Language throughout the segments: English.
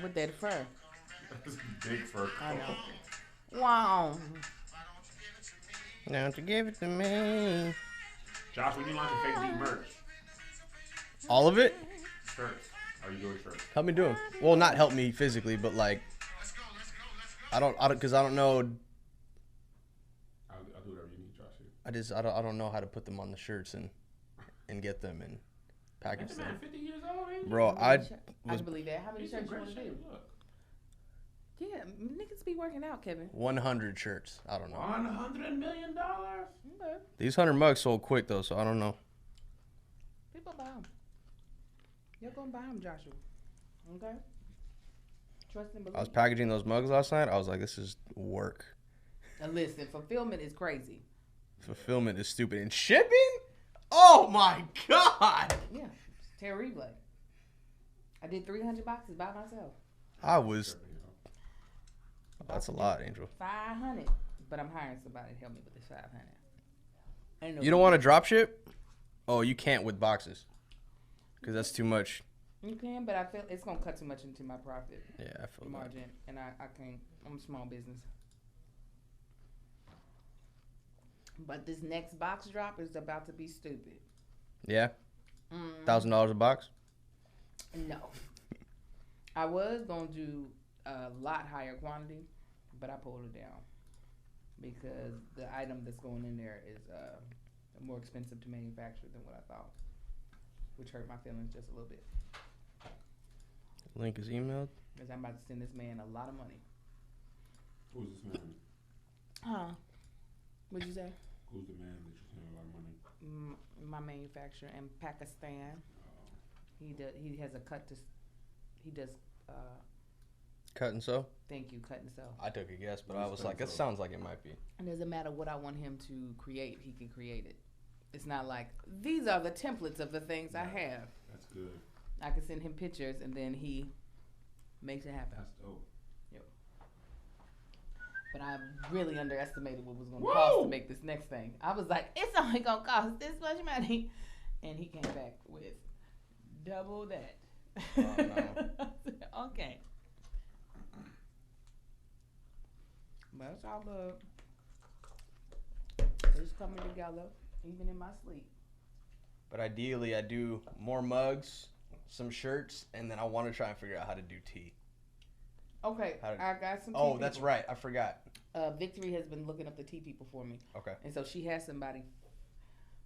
With that fur. That's big fur I coat. know. Wow. Now to give it to me. Josh, when you launching fake deep merch? All of it? Shirts. Are you doing shirts? Help me do them. Well, not help me physically, but like, I don't, because I don't know. I'll do whatever you need, Josh. I don't know how to put them on the shirts and get them and package That them. man 50 years old, ain't he? Bro, I was can believe that. How many He's in shirts you great want to do? shape. Look. Yeah, niggas be working out, Kevin. 100 shirts. I don't know. $100 million? Okay. These 100 mugs sold quick though, so I don't know. People buy them. You're gonna buy them, Joshua. Okay. Trust and believe. I was packaging those mugs last night. I was like, this is work. And listen, fulfillment is crazy. Fulfillment is stupid. And shipping? Oh my God. Yeah, it's terrible. I did 300 boxes by myself. I was. That's a lot, Angel. 500, but I'm hiring somebody to help me with this 500. Ain't no You don't want to drop ship? Oh, you can't with boxes. Because that's too much. You can, but I feel it's gonna cut too much into my profit Yeah, I feel that. margin, and I can't. I'm a small business. But this next box drop is about to be stupid. Yeah? $1,000 a box? No. I was going to do a lot higher quantity, but I pulled it down because the item that's going in there is more expensive to manufacture than what I thought, which hurt my feelings just a little bit. Link is emailed. Because I'm about to send this man a lot of money. Who's this man? Huh? What'd you say? Who's the man that you send a lot of money? My manufacturer in Pakistan. He has a cut to. He does. Cut and sew? Thank you, cut and sew. I took a guess, but I was like, it sounds like it might be. It doesn't matter what I want him to create, he can create it. It's not like, these are the templates of the things I have. That's good. I can send him pictures and then he makes it happen. That's dope. Yep. But I really underestimated what it was going to cost to make this next thing. I was like, it's only going to cost this much money. And he came back with double that. Oh, no. Okay. But it's all good. It's coming together, even in my sleep. But ideally, I do more mugs, some shirts, and then I want to try and figure out how to do tea. Okay, I got some tea Oh, that's people. right. I forgot. Victory has been looking up the tea people for me. Okay. And so she has somebody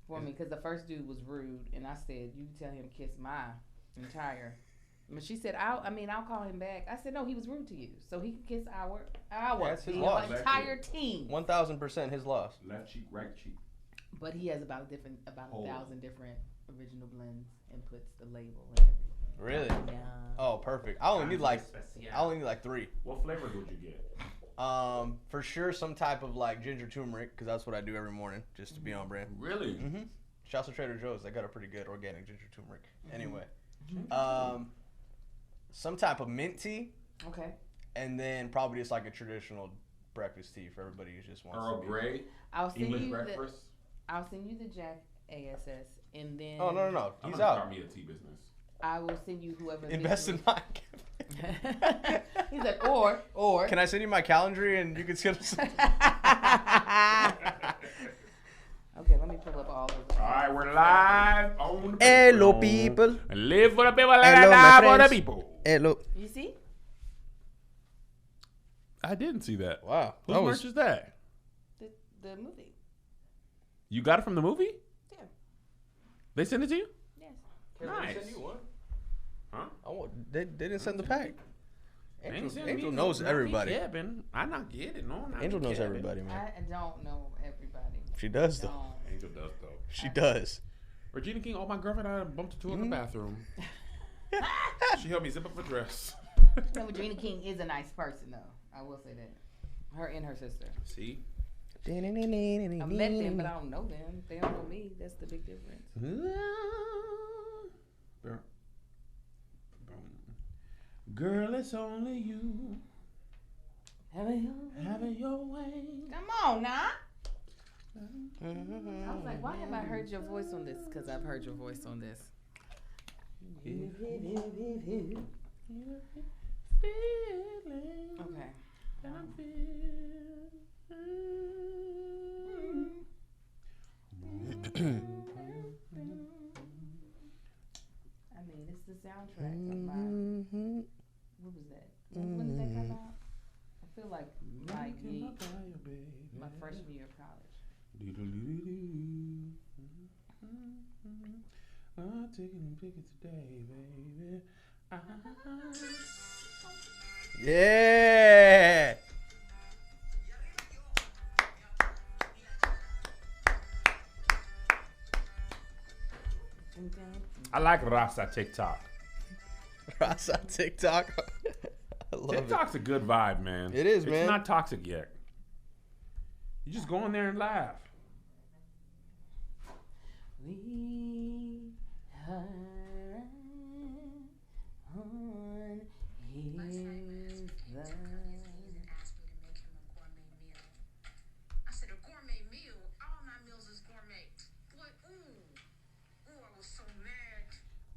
for me because the first dude was rude, and I said, "You tell him to kiss my entire." But she said, "I'll call him back." I said, "No, he was rude to you, so he can kiss our That's his the loss. entire team." 1,000% his loss. Left cheek, right cheek. But he has about Oh. 1,000 different original blends and puts the label and everything. Really? Yeah. Oh, perfect. I only need like 3. What flavors would you get? For sure, some type of like ginger turmeric, because that's what I do every morning, just to be on brand. Really? Mm-hmm. Shouts to Trader Joe's. They got a pretty good organic ginger turmeric. Anyway, some type of mint tea, Okay. and then probably just like a traditional breakfast tea for everybody who just wants Earl to be. Grey? I'll send English you breakfast? I'll send you the Jack ASS, and then Oh no! I'm He's gonna out. start me a tea business. I will send you whoever. Invest in mine. He's like, or. Can I send you my calendar and you can schedule some? Okay, let me pull up all of them. All right, we're live on the Hello, Patreon. people. Live for the people, Hello, my die for the friends. people. Hello. You see? I didn't see that. Wow. Whose That merch was is that? The movie. You got it from the movie? Yeah. They sent it to you? Yes. Nice. Huh? They didn't send the pack. They ain't Angel, send me Angel no- knows not everybody. Kevin. I not get it. No, not Angel knows Kevin. everybody, man. I don't know everybody. She does though. Don't. Angel does though. She does. Regina King, oh my girlfriend, I bumped into in the bathroom. She helped me zip up her dress. No, Regina King is a nice person, though. I will say that. Her and her sister. See? I met them, but I don't know them. They don't know me. That's the big difference. Girl, it's only you having your way. Come on now. I was like, why have I heard your voice on this? Because I've heard your voice on this. feeling. Okay. That I'm feeling. I mean, it's the soundtrack of my. What was that? When did that come out? I feel like my freshman year of college. I'm taking pictures today, baby. Yeah. I like Rasa TikTok. Rasa TikTok. I love TikTok's a good vibe, man. It is, man. It's not toxic yet. You just go in there and laugh. We are on his I said a gourmet meal. All my meals is gourmet. Boy, ooh, I was so mad.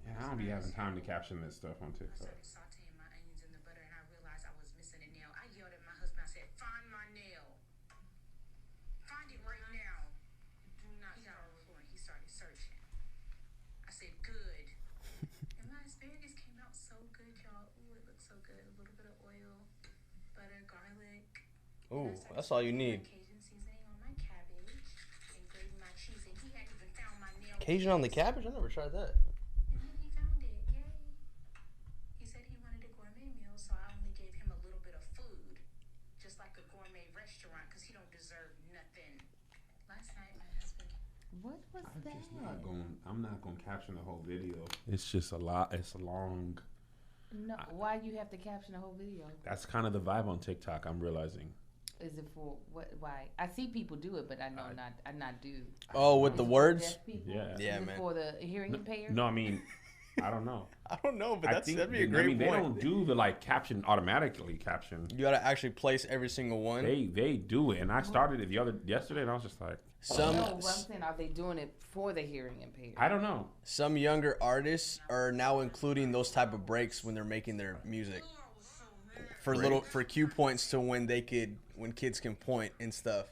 Yeah, I don't be having time to caption this stuff on I TikTok. started sauteing my onions in the butter, and I realized I was missing a nail. I yelled at my husband. I said, "Find my nail. Find it right now." Do not. He got on the floor and he started searching. I said, "Good." And my asparagus came out so good, y'all. Ooh, it looks so good. A little bit of oil, butter, garlic. Ooh, that's all you need. Cajun seasoning on my cabbage and gravy my cheese, and he hadn't even found my nail. Cajun on the cabbage? I never tried that. And then he found it. Yay. He said he wanted a gourmet meal, so I only gave him a little bit of food, just like a gourmet restaurant, because he don't deserve nothing. Last night, my husband. What was that? I'm not gonna caption the whole video. It's just a lot. It's long. No, why you have to caption the whole video? That's kind of the vibe on TikTok. I'm realizing. Is it for what? Why? I see people do it, but I know I not do. Oh, with Is the it for words? deaf people? Yeah. Is Yeah, it man. for the hearing impaired? No, I mean, I don't know. I don't know, but I think that'd be a I great mean, point. they don't do the like caption automatically caption. You gotta actually place every single one. They do it, and I started it yesterday, and I was just like, Some No, what I'm saying, are they doing it for the hearing impaired? I don't know. some younger artists are now including those type of breaks when they're making their music for cue points to when kids can point and stuff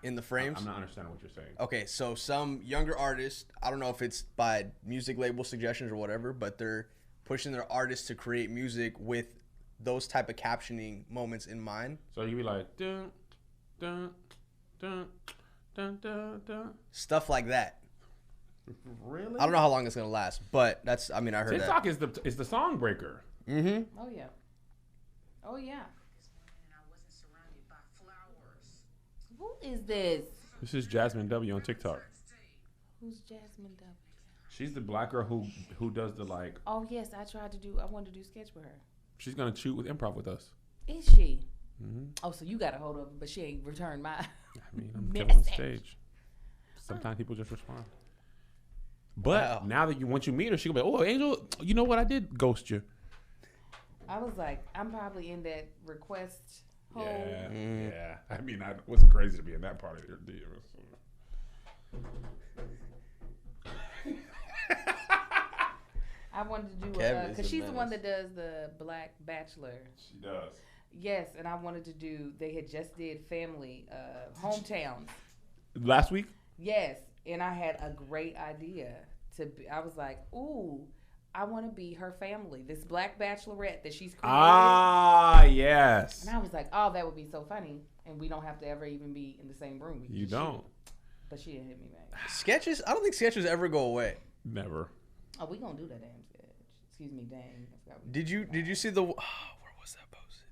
in the frames. I'm not understanding what you're saying. Okay, so some younger artists, I don't know if it's by music label suggestions or whatever, but they're pushing their artists to create music with those type of captioning moments in mind. So you be like, dun, dun, dun, dun, dun, dun. Stuff like that. Really? I don't know how long it's gonna last, but I heard TikTok is the song breaker. that. Mm-hmm. Oh yeah. Oh yeah. This morning, and I wasn't surrounded by flowers. Who is this? This is Jasmine W on TikTok. Who's Jasmine W? She's the black girl who does the like. Oh yes, I wanted to do sketch with her. She's gonna shoot with improv with us. Is she? Mm-hmm. Oh, so you got a hold of her, but she ain't returned my. I mean, I'm still on Message. stage. Sometimes people just respond. But Wow. now that once you meet her, she'll be, oh, Angel, you know what? I did ghost you. I was like, I'm probably in that request hole. Yeah, yeah. I mean, it wasn't crazy to be in that part of your deal. I wanted to do Kev is because a she's the one menace. that does the Black Bachelor. She does. Yes, and I wanted to do. They had just did family hometowns. Last week? Yes, and I had a great idea to. I was like, ooh, I want to be her family. This Black Bachelorette that she's created. Ah, yes. And I was like, oh, that would be so funny, and we don't have to ever even be in the same room. We can You just shoot. don't. But she didn't hit me back. Sketches? I don't think sketches ever go away. Never. Oh, we gonna do that damn sketch. Excuse me, dang. I forgot we- Did you see the? Where was that posted?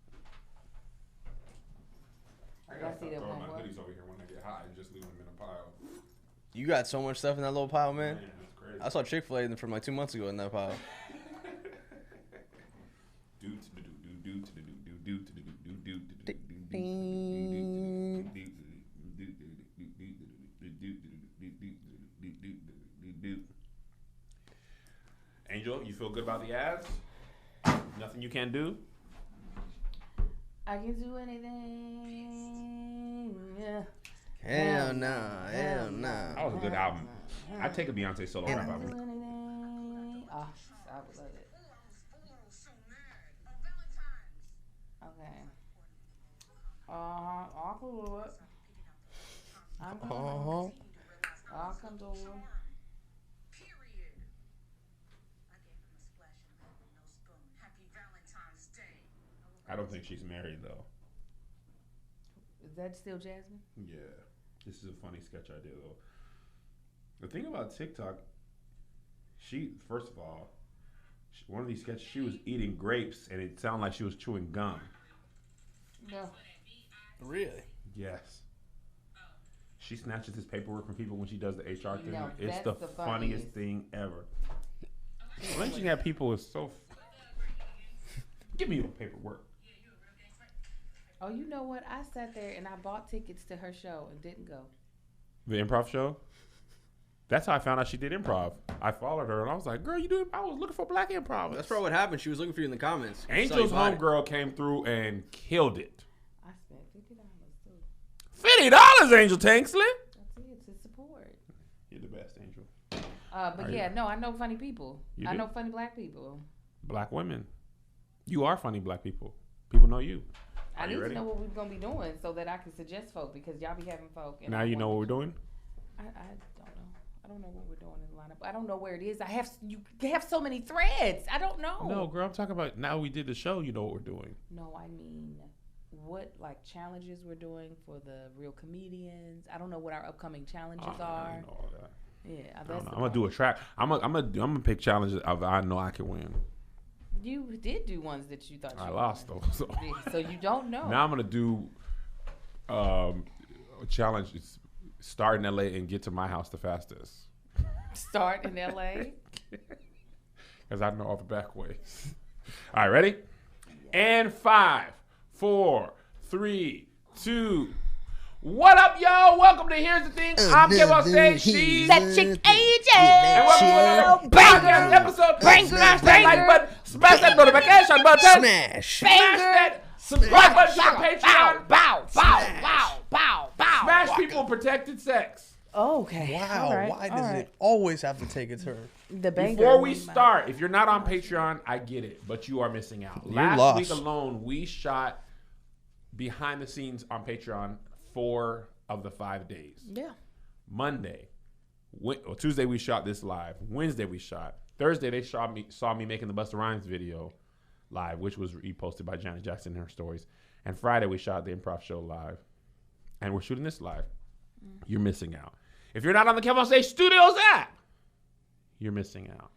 I gotta see that throwing one my what? hoodies over here when I get hot and just leave them in a pile. You got so much stuff in that little pile, man. Man, that's crazy. I saw Chick-fil-A from like 2 months ago in that pile. Angel, you feel good about the ads? Nothing you can't do? I can do anything. Yeah. Hell no, hell no. That was a good album. I'd take a Beyonce solo rap Do album. anything. Oh, I would love it. Oh, I was so mad. On Valentine's I don't think she's married though. Is that still Jasmine? Yeah, this is a funny sketch idea though. The thing about TikTok, first of all, one of these sketches, she was eating grapes and it sounded like she was chewing gum. No. Really? Yes. She snatches his paperwork from people when she does the HR thing. No, It's that's the the funniest funniest. thing ever. Lynching at people is so. Give me your paperwork. Oh, you know what? I sat there and I bought tickets to her show and didn't go. The improv show? That's how I found out she did improv. I followed her and I was like, girl, you do. I was looking for black improv. That's probably what happened. She was looking for you in the comments. Angel's Saw you bought homegirl came through and killed it. I spent $50 too. $50, Angel Tanksley. That's it, to support. You're the best, Angel. But Are yeah, you? no, I know funny people. You I do? know funny black people. Black women. You are funny black people. People know you. I Are need you to ready? know what we're gonna be doing so that I can suggest folk because y'all be having folk. And Now I you know what wanna- we're doing? I don't know. I don't know what we're doing in the lineup. I don't know where it is. You have so many threads. I don't know. No, girl, I'm talking about now we did the show, you know what we're doing. No, I mean what like challenges we're doing for the real comedians. I don't know what our upcoming challenges I are. know all that. Yeah, I that's don't know. the I'm gonna do a track. I'm gonna pick challenges of I know I can win. You did do ones that you thought you I would lost win. though. So Yeah, so you don't know. now I'm gonna do a challenge. Start in LA and get to my house the fastest. Start in LA. Because I know all the back ways. All right, ready? And 5, 4, 3, 2. What up, y'all? Welcome to Here's the Thing. I'm Kim on stage. She's That chick AJ. And welcome to another podcast episode. Smash that like button. Smash that notification button. Smash. Smash that subscribe button to the Patreon. Bow. Smash people protected sex. Okay. Wow, All right, why all does right. it always have to take a turn? The banger Before we in my- start, if you're not on Patreon, I get it, but you are missing out. You're Last lost. week alone, we shot behind the scenes on Patreon 4 of the 5 days. Yeah. Monday, Tuesday we shot this live. Wednesday we shot. Thursday they saw me making the Busta Rhymes video live, which was reposted by Janet Jackson in her stories. And Friday we shot the improv show live, and we're shooting this live. You're missing out. If you're not on the Kevin on Stage Studios app, you're missing out.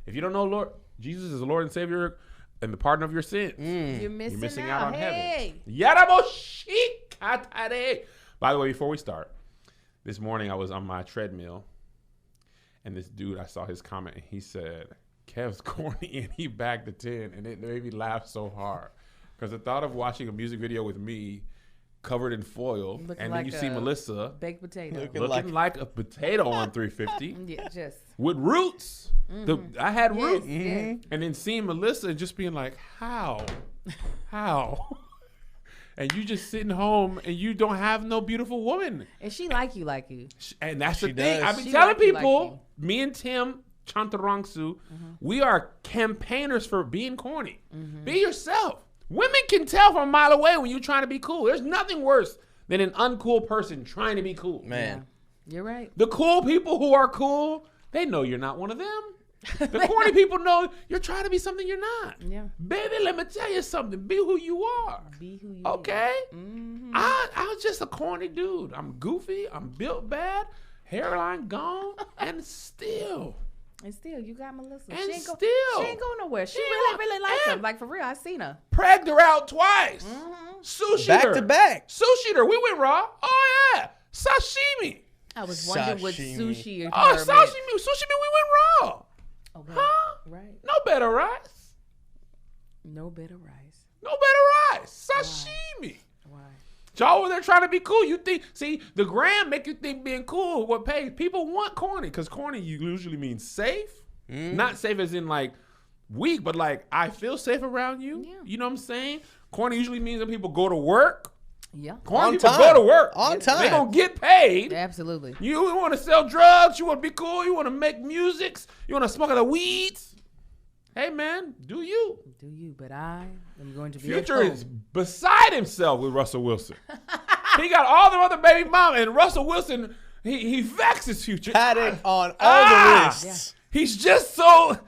If you don't know Lord Jesus is the Lord and Savior and the pardon of your sins, You're missing, you're missing out on Hey. heaven. Yaraboshikatare. By the way, before we start, this morning I was on my treadmill, and this dude, I saw his comment, and he said, Kev's corny, and he bagged the 10, and it made me laugh so hard. Because the thought of watching a music video with me covered in foil, Looking and like then you see a Melissa Baked potato. looking like a potato on 350 Yeah, just. with roots. I had Yes, roots. yes. And then seeing Melissa and just being like, how? And you just sitting home and you don't have no beautiful woman. And she like you. And that's the She thing. does. I've been She telling like you, people, me and Tim Chantarangsu, we are campaigners for being corny. Be yourself. Women can tell from a mile away when you're trying to be cool. There's nothing worse than an uncool person trying to be cool. Man. You're right. The cool people who are cool, they know you're not one of them. The corny people know you're trying to be something you're not. Yeah. Baby, let me tell you something. Be who you are. Be who you Okay? Mm-hmm. I was just a corny dude. I'm goofy. I'm built bad. Hairline gone. And still. And still, you got Melissa. And She ain't still. She ain't going nowhere. She She really, ain't really likes and- him. Like, for real, I seen her. Pragged her out twice. Mm-hmm. Sushi Back her. to back. Sushi her. We went raw. Oh, yeah. Sashimi. I was wondering what Sashimi. sushi or Oh, sashimi. Sushi, we went raw. Okay. Huh? Right. No better rice. No better rice. No better rice. Sashimi. Why? Y'all over there trying to be cool. You think, see, the gram make you think being cool what pays. People want corny because corny usually means safe. Not safe as in like weak, but like I feel safe around you. Yeah. You know what I'm saying? Corny usually means that people go to work. Yeah. Corny On people time. go to work. On time. They gonna get paid. Absolutely. You want to sell drugs. You want to be cool. You want to make musics. You want to smoke the weeds. Hey man, do you? Do you? But I am going to be Future is beside himself with Russell Wilson. He got all the other baby mama, and Russell Wilson, he vexes Future. Patting on all the wrists. He's just so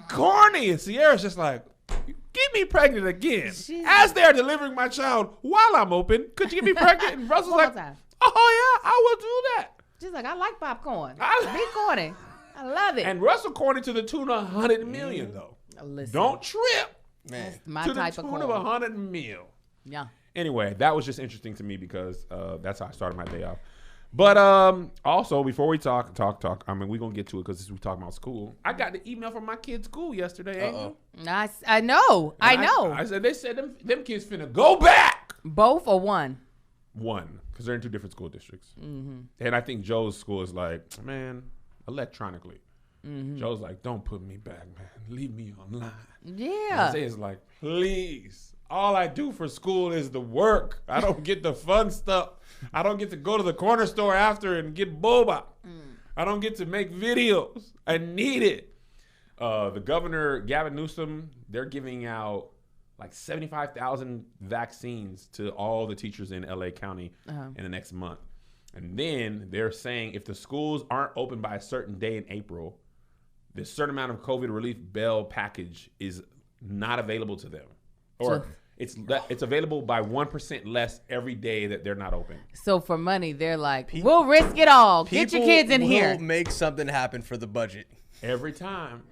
corny, and Sierra's just like, get me pregnant again. She's- As they're delivering my child while I'm open, could you get me pregnant? And Russell's One like, more time. oh yeah, I will do that. She's like, I like popcorn. I- Be corny. I love it. And Russell corny to the tune of $100 million though. Listen, Don't trip Man. my to the type of tune corn. of $100 million. Yeah. Anyway, that was just interesting to me because that's how I started my day off. But also, before we talk, I mean, we're going to get to it because we talking about school. I got the email from my kid's school yesterday, Angel. I know. I And know. I said, they said them kids finna go back. Both or one? One, because they're in 2 different school districts. Mm-hmm. And I think Joe's school is like, man, electronically. Mm-hmm. Joe's like, don't put me back, man. Leave me online. Yeah. Isaiah's like, please. All I do for school is the work. I don't get the fun stuff. I don't get to go to the corner store after and get boba. I don't get to make videos. I need it. The governor, Gavin Newsom, they're giving out like 75,000 vaccines to all the teachers in LA County in the next month. And then they're saying if the schools aren't open by a certain day in April, this certain amount of COVID relief bail package is not available to them. Or it's available by 1% less every day that they're not open. So for money, they're like, we'll risk it all. Get your kids in will here. Make something happen for the budget. Every time.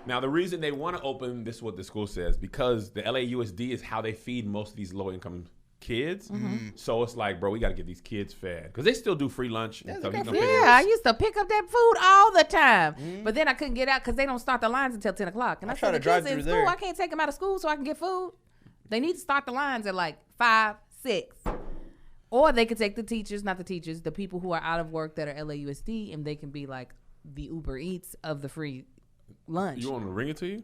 Now, the reason they want to open, this is what the school says, because the LAUSD is how they feed most of these low-income kids. So it's like, bro, we got to get these kids fed. Because they still do free lunch. And stuff. You can pick- Yeah, I used to pick up that food all the time. But then I couldn't get out because they don't start the lines until 10 o'clock. And I try said, to the drive kids in through school, there. I can't take them out of school so I can get food. They need to start the lines at like 5, 6. Or they could take the teachers, not the teachers, the people who are out of work that are LAUSD, and they can be like the Uber Eats of the free lunch. You want me to ring it to you?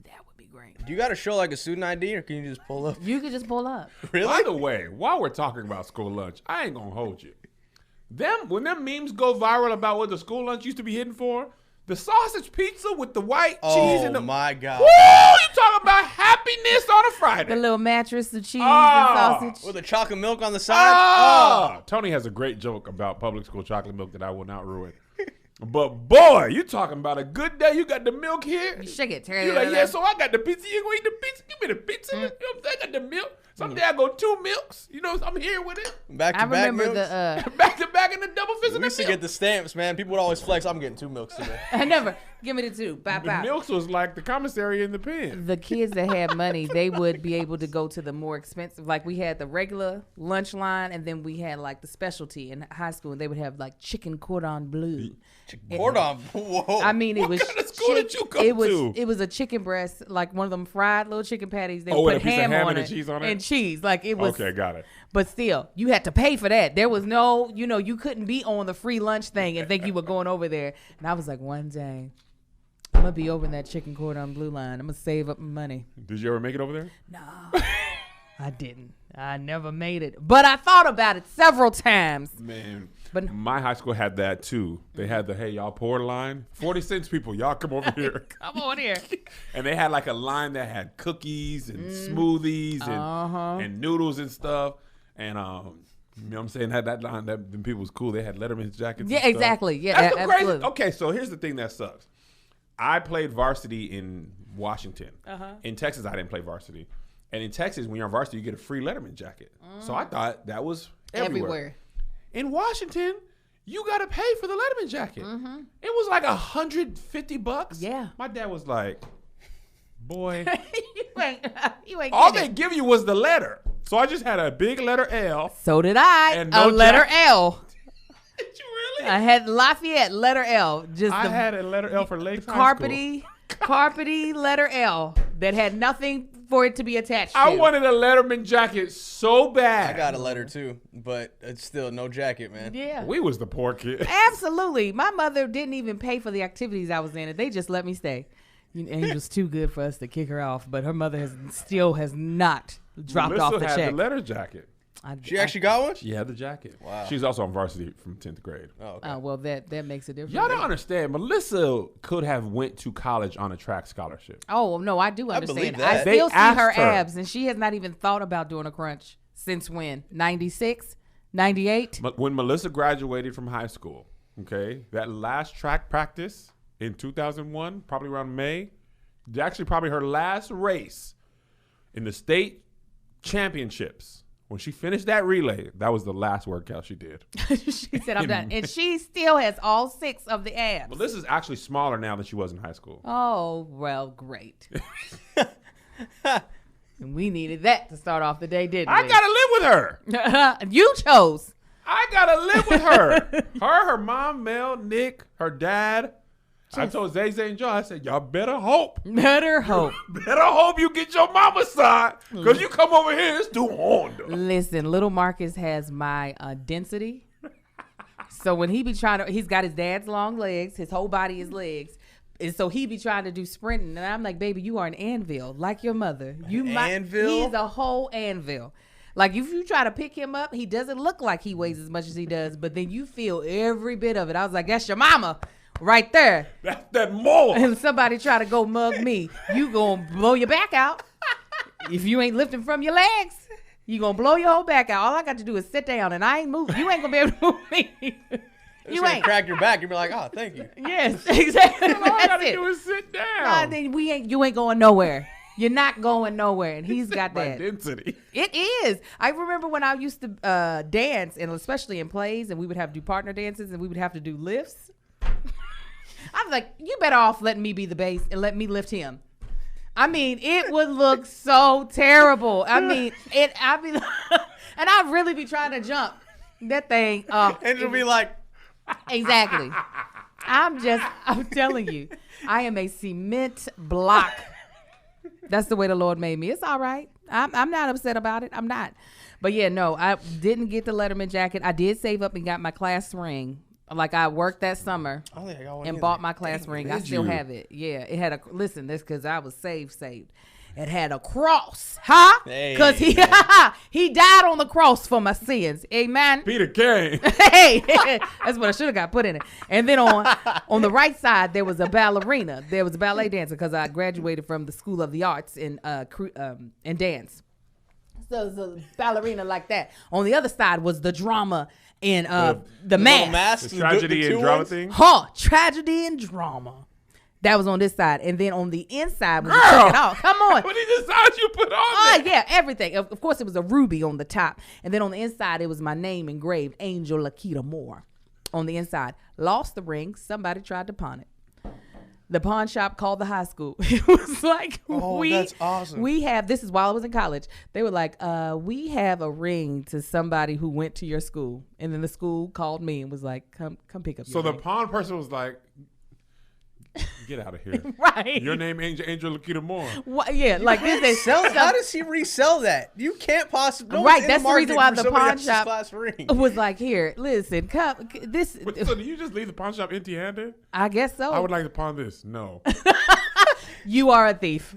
That would be great. Do you got to show like a student ID or can you just pull up? You could just pull up. Really? By the way, while we're talking about school lunch, I ain't going to hold you. When them memes go viral about what the school lunch used to be hidden for, the sausage pizza with the white cheese and Oh the... my God. Woo! You talking about happiness on a Friday. The little mattress, the cheese, Ah. and sausage. With the chocolate milk on the side? Ah! Tony has a great joke about public school chocolate milk that I will not ruin. But boy, you talking about a good day. You got the milk here. You shake it. You're like, yeah, so I got the pizza. You gonna eat the pizza? Give me the pizza. You know what I'm saying? I got the milk. Someday I go 2 milks. You know, I'm here with it. Back to I back remember milks? the Back to back in the double fist We of the used to milk. get the stamps, man. People would always flex. I'm getting 2 milks today. I never give me the 2. Bye The bye. milks was like the commissary in the pen. The kids that had money, they would be able to go to the more expensive. Like we had the regular lunch line, and then we had like the specialty in high school. And they would have like chicken cordon bleu. Cordon. Whoa. I mean, it What was kind of school did you go it was to? it was a chicken breast, like one of them fried little chicken patties. They Oh, would with put a piece of ham ham on and it cheese on it? and cheese. Like it was. Okay, got it. But still, you had to pay for that. There was no, you couldn't be on the free lunch thing and think you were going over there. And I was like, one day, I'm going to be over in that chicken cordon bleu line. I'm going to save up my money. Did you ever make it over there? No, I didn't. I never made it. But I thought about it several times. Man, But- my high school had that too. They had the, hey, y'all pour line. 40 cents, people. Y'all come over here. Come on here. And they had like a line that had cookies and smoothies and noodles and stuff. And you know what I'm saying? That line, them people was cool. They had Letterman's jackets. Yeah, and stuff. exactly. Yeah, That's the crazy. absolutely. Okay, so here's the thing that sucks. I played varsity in Washington. In Texas, I didn't play varsity. And in Texas, when you're on varsity, you get a free Letterman jacket. So I thought that was everywhere. In Washington, you got to pay for the Letterman jacket. It was like $150. Yeah. My dad was like, boy, you ain't all getting they it. give you was the letter. So I just had a big letter L. So did I. And no a letter jacket. L. Did you really? I had Lafayette, letter L. Just I the had a letter L for Lakes High School. carpety letter L that had nothing for it to be attached to. I wanted a Letterman jacket so bad. I got a letter too, but it's still no jacket, man. Yeah. We was the poor kid. Absolutely. My mother didn't even pay for the activities I was in, and they just let me stay. And it was too good for us to kick her off, but her mother has not dropped Melissa off the had check. the letter jacket. She actually got one? She had the jacket. Wow. She's also on varsity from 10th grade. Oh, okay. Oh, well, that makes a difference. Y'all don't understand. Melissa could have went to college on a track scholarship. Oh, no, I do understand. believe I, that. They still see her asked her. abs, and she has not even thought about doing a crunch since when? 96? 98? But when Melissa graduated from high school, okay, that last track practice in 2001, probably around May, actually probably her last race, in the state championships, when she finished that relay, that was the last workout she did. She said, I'm done. And she still has all 6 of the abs. Well, this is actually smaller now than she was in high school. Oh, well, great. And we needed that to start off the day, didn't I we? gotta live with her. You chose. I gotta live with her. Her mom, Mel, Nick, her dad. I told Zay and Joe, I said, y'all better hope. Better hope. Better hope you get your mama's side. Because you come over here, it's too hard. Listen, little Marcus has my density. So when he be trying to, he's got his dad's long legs. His whole body is legs. And so he be trying to do sprinting. And I'm like, baby, you are an anvil, like your mother. Anvil? He's a whole anvil. Like, if you try to pick him up, he doesn't look like he weighs as much as he does. But then you feel every bit of it. I was like, that's your mama right there. That's that more. And somebody try to go mug me, you gonna blow your back out. If you ain't lifting from your legs, you gonna blow your whole back out. All I got to do is sit down and I ain't moving. You ain't gonna be able to move me. You ain't. Crack your back. You'll be like, oh, thank you. Yes, exactly. All I That's gotta it. do is sit down. Then you ain't going nowhere. You're not going nowhere. And he's got My that. density. It is. I remember when I used to dance, and especially in plays, and we would have to do partner dances, and we would have to do lifts. I was like, you better off letting me be the bass and let me lift him. I mean, it would look so terrible. I mean, and I'd really be trying to jump that thing. And it'll be like, Exactly. I'm telling you, I am a cement block. That's the way the Lord made me. It's all right. I'm not upset about it. I'm not. But yeah, no, I didn't get the Letterman jacket. I did save up and got my class ring. Like, I worked that summer I don't think I got one and either. bought my class ring. I did still you? have it. Yeah, it had listen, this because I was saved. It had a cross, huh? Hey, Because he died on the cross for my sins. Amen. Peter Kane. Hey, that's what I should have got put in it. And then on the right side, there was a ballerina. There was a ballet dancer because I graduated from the School of the Arts in dance. So it was a ballerina like that. On the other side was the drama and the little mask. The tragedy and drama thing. Huh, tragedy and drama. That was on this side. And then on the inside, when you took it off, come on. What did the size you put on Oh, there? yeah, everything. Of course, it was a ruby on the top. And then on the inside, it was my name engraved, Angel Lakita Moore. On the inside. Lost the ring. Somebody tried to pawn it. The pawn shop called the high school. It was like, that's awesome. We have, this is while I was in college. They were like, we have a ring to somebody who went to your school. And then the school called me and was like, come pick up So your the ring. pawn person was like, get out of here. Right. Your name Angel Lakita Moore. What, yeah, like this. How does he resell that? You can't possibly. No Right, one's in that's the reason market why for the somebody pawn else's shop class ring. was like, here, listen, come, this. So do you just leave the pawn shop empty-handed? I guess so. I would like to pawn this. No. You are a thief.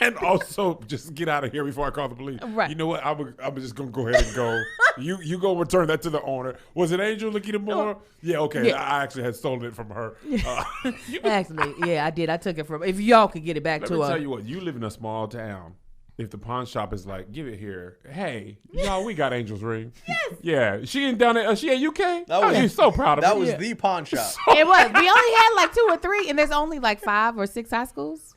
And also, just get out of here before I call the police. Right. You know what? I'm just gonna go ahead and go. You go return that to the owner. Was it Angel Lakita Moore? Yeah. Okay. Yeah. I actually had stolen it from her. Actually, yeah, I did. I took it from. If y'all could get it back Let to me her. tell you what. You live in a small town. If the pawn shop is like, give it here. Hey, y'all, we got Angel's ring. Yes. Yeah. She ain't down there. She at UK. That was- you're so proud of That me. was Yeah. the pawn shop. It was. We only had like 2 or 3, and there's only like 5 or 6 high schools.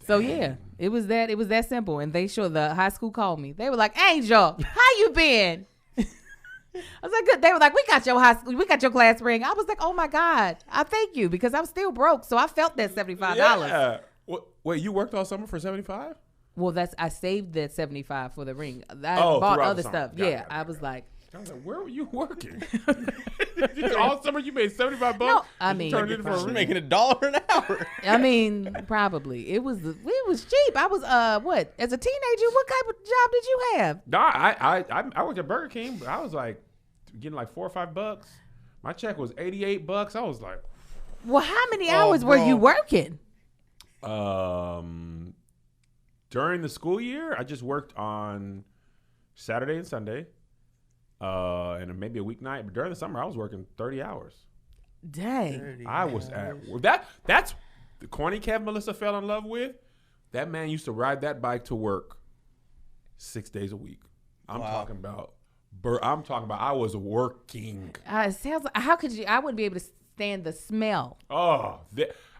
So yeah, it was that simple. And the high school called me. They were like, Angel, how you been? I was like, good. They were like, we got your class ring. I was like, oh my God, I thank you, because I'm still broke. So I felt that $75. Yeah. Wait, you worked all summer for $75? Well, I saved that $75 for the ring. I Oh, bought throughout other the summer. stuff. Got it, Yeah, got it, I got was it. like, I was like, where were you working? All summer you made $75. No, I You mean, turned it in for a You're ring. making $1 an hour. I mean, probably it was cheap. I was what, as a teenager, what type of job did you have? No, I worked at Burger King, but I was like getting like $4 or $5. My check was $88. I was like, Well, how many hours were bro. you working? during the school year, I just worked on Saturday and Sunday, and maybe a weeknight. But during the summer, I was working 30 hours. Dang. I was at that's the corny Kev Melissa fell in love with. That man used to ride that bike to work 6 days a week. I'm talking about I was working. It sounds like, how could you? I wouldn't be able to stand the smell. Oh,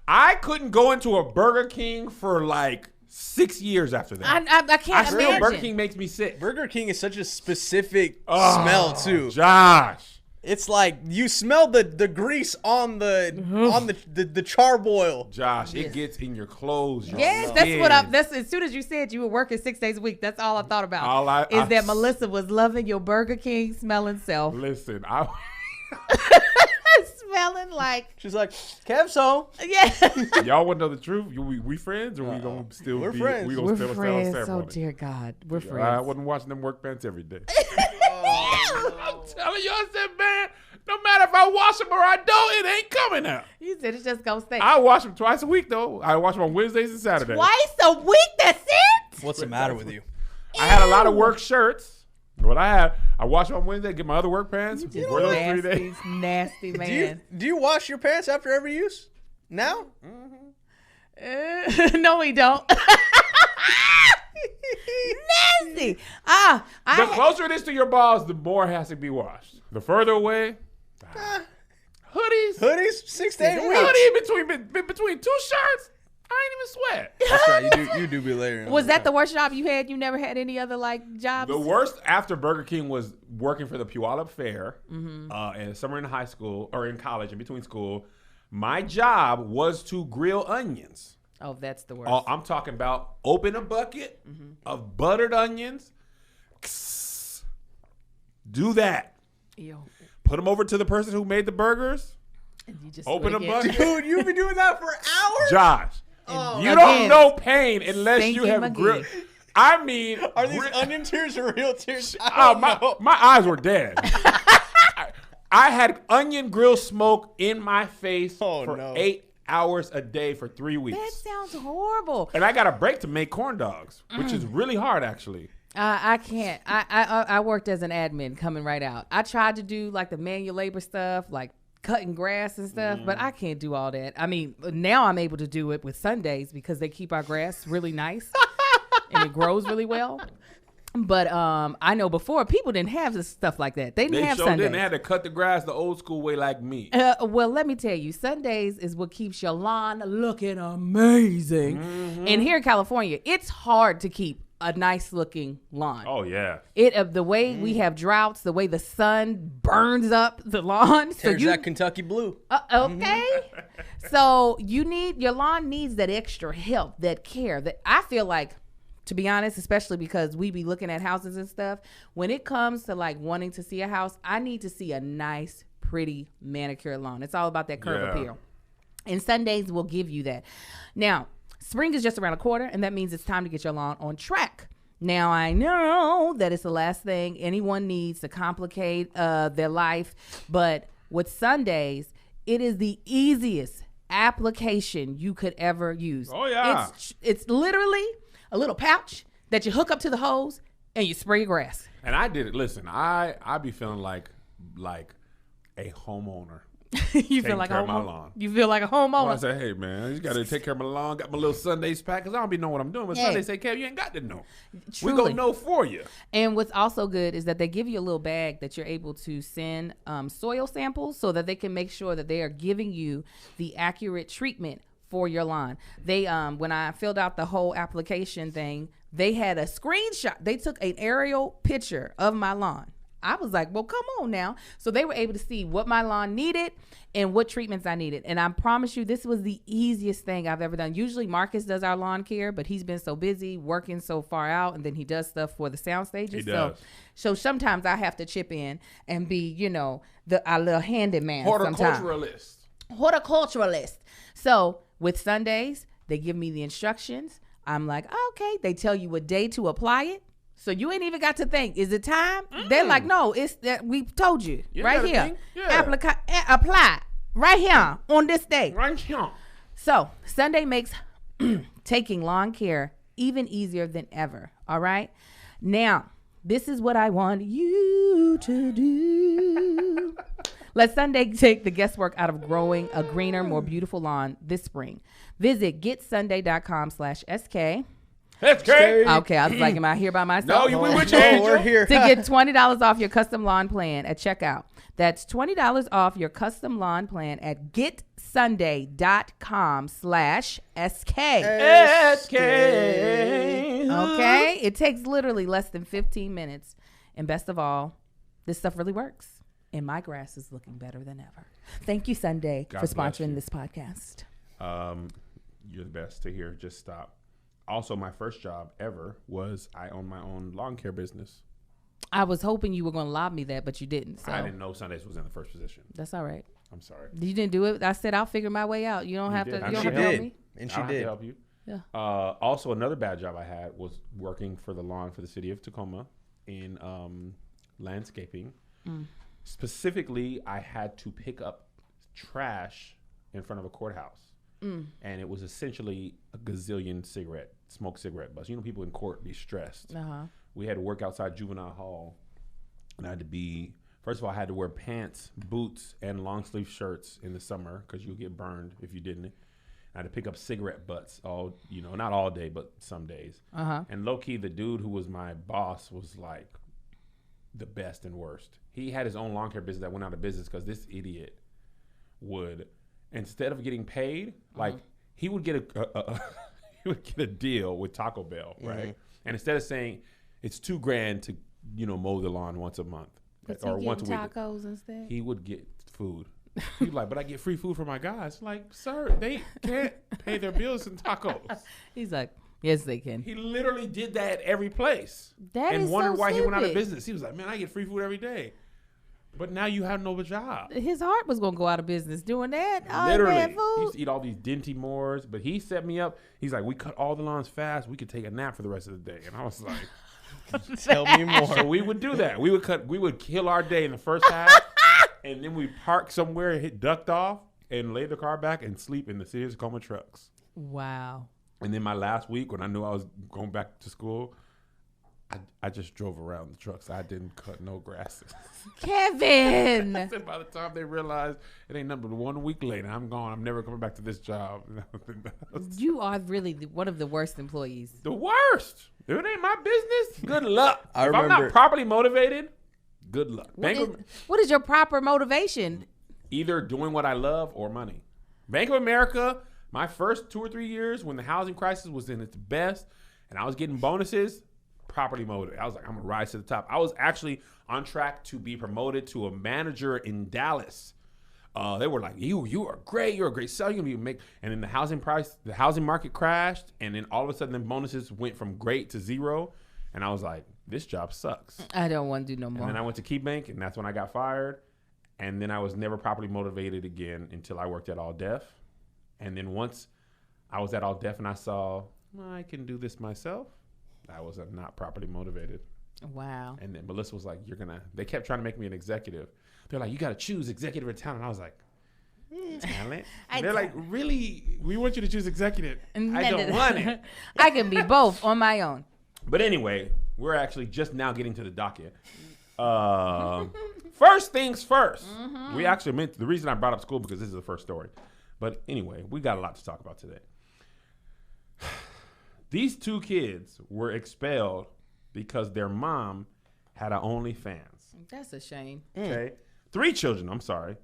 I couldn't go into a Burger King for like 6 years after that. I can't Still, imagine. Burger King makes me sick. Burger King is such a specific smell too. Josh. It's like you smell the grease on the charboil. Josh, it gets in your clothes. Your Yes, that's as soon as you said you were working 6 days a week, that's all I thought about. That Melissa was loving your Burger King smelling self. Listen, Smelling like She's like, Kev's home. yeah. y'all want to know the truth? We friends, or we gonna still We're be? friends. We gonna We're still friends. stay on Oh ceremony? dear God, we're I friends. wasn't watching them work pants every day. I'm telling you, I said, man, no matter if I wash them or I don't, it ain't coming out. You said it's just gonna stay I wash them twice a week though. I wash them on Wednesdays and Saturdays. twice a week. That's it. What's the matter with you? I had a lot of work shirts. What I wash them on Wednesday, get my other work pants, wear those 3 days. Nasty man. Do you wash your pants after every use? Now? No, we don't. Nasty. The closer it is to your balls, the more it has to be washed. The further away, hoodies, 6 to 8 weeks. hoodie between two shirts. I ain't even sweat. That's right. You do be layering. Was that the worst job you had? You never had any other like jobs? The worst after Burger King was working for the Puyallup Fair, and summer in high school or in college, in between school. My job was to grill onions. Oh, that's the worst. I'm talking about open a bucket of buttered onions. Do that. Ew. Put them over to the person who made the burgers. And you just Open a lick it. bucket. Dude, you've been doing that for hours? Josh, you Again, don't know pain unless you Stinky have McGee. grilled. I mean, Are these onion tears or real tears? my eyes were dead. I had onion grill smoke in my face for 8 hours a day for 3 weeks. That sounds horrible. And I got a break to make corn dogs, which is really hard, actually. I can't. I worked as an admin coming right out. I tried to do like the manual labor stuff, like cutting grass and stuff, but I can't do all that. I mean, now I'm able to do it with Sundays because they keep our grass really nice and it grows really well. But I know before people didn't have this stuff like that. They didn't have sure Sundays. didn't have to cut the grass the old school way like me. Well, let me tell you, Sundays is what keeps your lawn looking amazing. And here in California, it's hard to keep a nice looking lawn. Oh yeah. The way we have droughts, the way the sun burns up the lawn. There's that Kentucky blue. Okay. So your lawn needs that extra help, that care. That I feel like, to be honest, especially because we be looking at houses and stuff, when it comes to like wanting to see a house, I need to see a nice, pretty manicured lawn. It's all about that curb appeal. And Sundays will give you that. Now, spring is just around a corner, and that means it's time to get your lawn on track. Now, I know that it's the last thing anyone needs to complicate their life, but with Sundays, it is the easiest application you could ever use. Oh, yeah. It's literally a little pouch that you hook up to the hose and you spray your grass. And I did it. Listen, I be feeling like a homeowner. You feel like a care of my homeowner. lawn. You feel like a homeowner. I say, hey man, you just gotta take care of my lawn. Got my little Sundays pack because I don't be knowing what I'm doing. But Hey. Sunday say, Kev, you ain't got to know. Truly. We gonna know for you. And what's also good is that they give you a little bag that you're able to send soil samples so that they can make sure that they are giving you the accurate treatment for your lawn. They when I filled out the whole application thing, they had a screenshot. They took an aerial picture of my lawn. I was like, well, come on now. So they were able to see what my lawn needed and what treatments I needed. And I promise you, this was the easiest thing I've ever done. Usually Marcus does our lawn care, but he's been so busy working so far out, and then he does stuff for the sound stages. He does. So sometimes I have to chip in and be, our little handyman sometimes. Horticulturalist. So with Sundays, they give me the instructions. I'm like, okay. They tell you what day to apply it. So you ain't even got to think, is it time? They're like, no, it's that we told you right gotta here. think. Yeah. Apply right here on this day. Right here. So Sunday makes taking lawn care even easier than ever. All right. Now, this is what I want you to do. Let Sunday take the guesswork out of growing a greener, more beautiful lawn this spring. Visit getsunday.com/SK. That's great. Okay, I was like, am I here by myself? No, you we with you, Oh, Angel. we're here. To get $20 off your custom lawn plan at checkout. That's $20 off your custom lawn plan at thankyoussunday.com/SK. Okay? It takes literally less than 15 minutes. And best of all, this stuff really works. And my grass is looking better than ever. Thank you, Sunday, God for bless sponsoring you. this podcast. You're the best to hear. Just stop. Also, my first job ever was I owned my own lawn care business. I was hoping you were going to lob me that, but you didn't. So I didn't know Sundays was in the first position. that's all right. I'm sorry. You didn't do it. I said I'll figure my way out. You don't have did. to. You And don't she have to help did. me. And I she don't have to did. help you. Yeah. Also, another bad job I had was working for the lawn for the city of Tacoma in landscaping. Specifically, I had to pick up trash in front of a courthouse. And it was essentially a gazillion smoke cigarette butts. You know, people in court be stressed. We had to work outside juvenile hall. And I had to be, first of all, I had to wear pants, boots, and long sleeve shirts in the summer because you'll get burned if you didn't. I had to pick up cigarette butts not all day, but some days. And low key, the dude who was my boss was like the best and worst. He had his own lawn care business that went out of business because this idiot would, instead of getting paid, like he would get he would get a deal with Taco Bell, right? And instead of saying it's $2,000 to mow the lawn once a month or once a week, tacos instead. he would get food. He'd be like, but I get free food for my guys. Like, sir, they can't pay their bills in tacos. He's like, yes, they can. He literally did that at every place. That and is wondered so why he went out of stupid. business. He was like, man, I get free food every day. But now you have no job. His heart was gonna go out of business doing that. Literally. Bad He food. used to eat all these Dinty Moors, but he set me up. He's like, we cut all the lawns fast. We could take a nap for the rest of the day. And I was like, Tell me more. so we would do that. We would kill our day in the first half, and then we park somewhere, ducked off, and lay the car back and sleep in the city of Tacoma trucks. Wow. And then my last week, when I knew I was going back to school, I just drove around the trucks. I didn't cut no grasses. Kevin. And by the time they realized it ain't nothing but 1 week later, I'm gone. I'm never coming back to this job. You are really one of the worst employees. The worst. If it ain't my business, good luck. I if I'm remember- not properly motivated, good luck. What is your proper motivation? Either doing what I love or money. Bank of America, my first 2 or 3 years when the housing crisis was in its best and I was getting bonuses, properly motivated. I was like, I'm going to rise to the top. I was actually on track to be promoted to a manager in Dallas. They were like, you are great. You're a great seller. You're going to make. And then the housing market crashed. And then all of a sudden, the bonuses went from great to zero. And I was like, this job sucks. I don't want to do no And more. then I went to KeyBank, and that's when I got fired. And then I was never properly motivated again until I worked at All Def. And then once I was at All Def and I saw, I can do this myself, I was not properly motivated. Wow. And then Melissa was like, they kept trying to make me an executive. They're like, you got to choose executive or talent. I was like, talent? They're like, really? We want you to choose executive. I don't want it. I can be both on my own. But anyway, we're actually just now getting to the docket. First things first. We actually meant, the reason I brought up school because this is the first story. But anyway, we got a lot to talk about today. These 2 kids were expelled because their mom had an OnlyFans. That's a shame. Okay. 3 children, I'm sorry.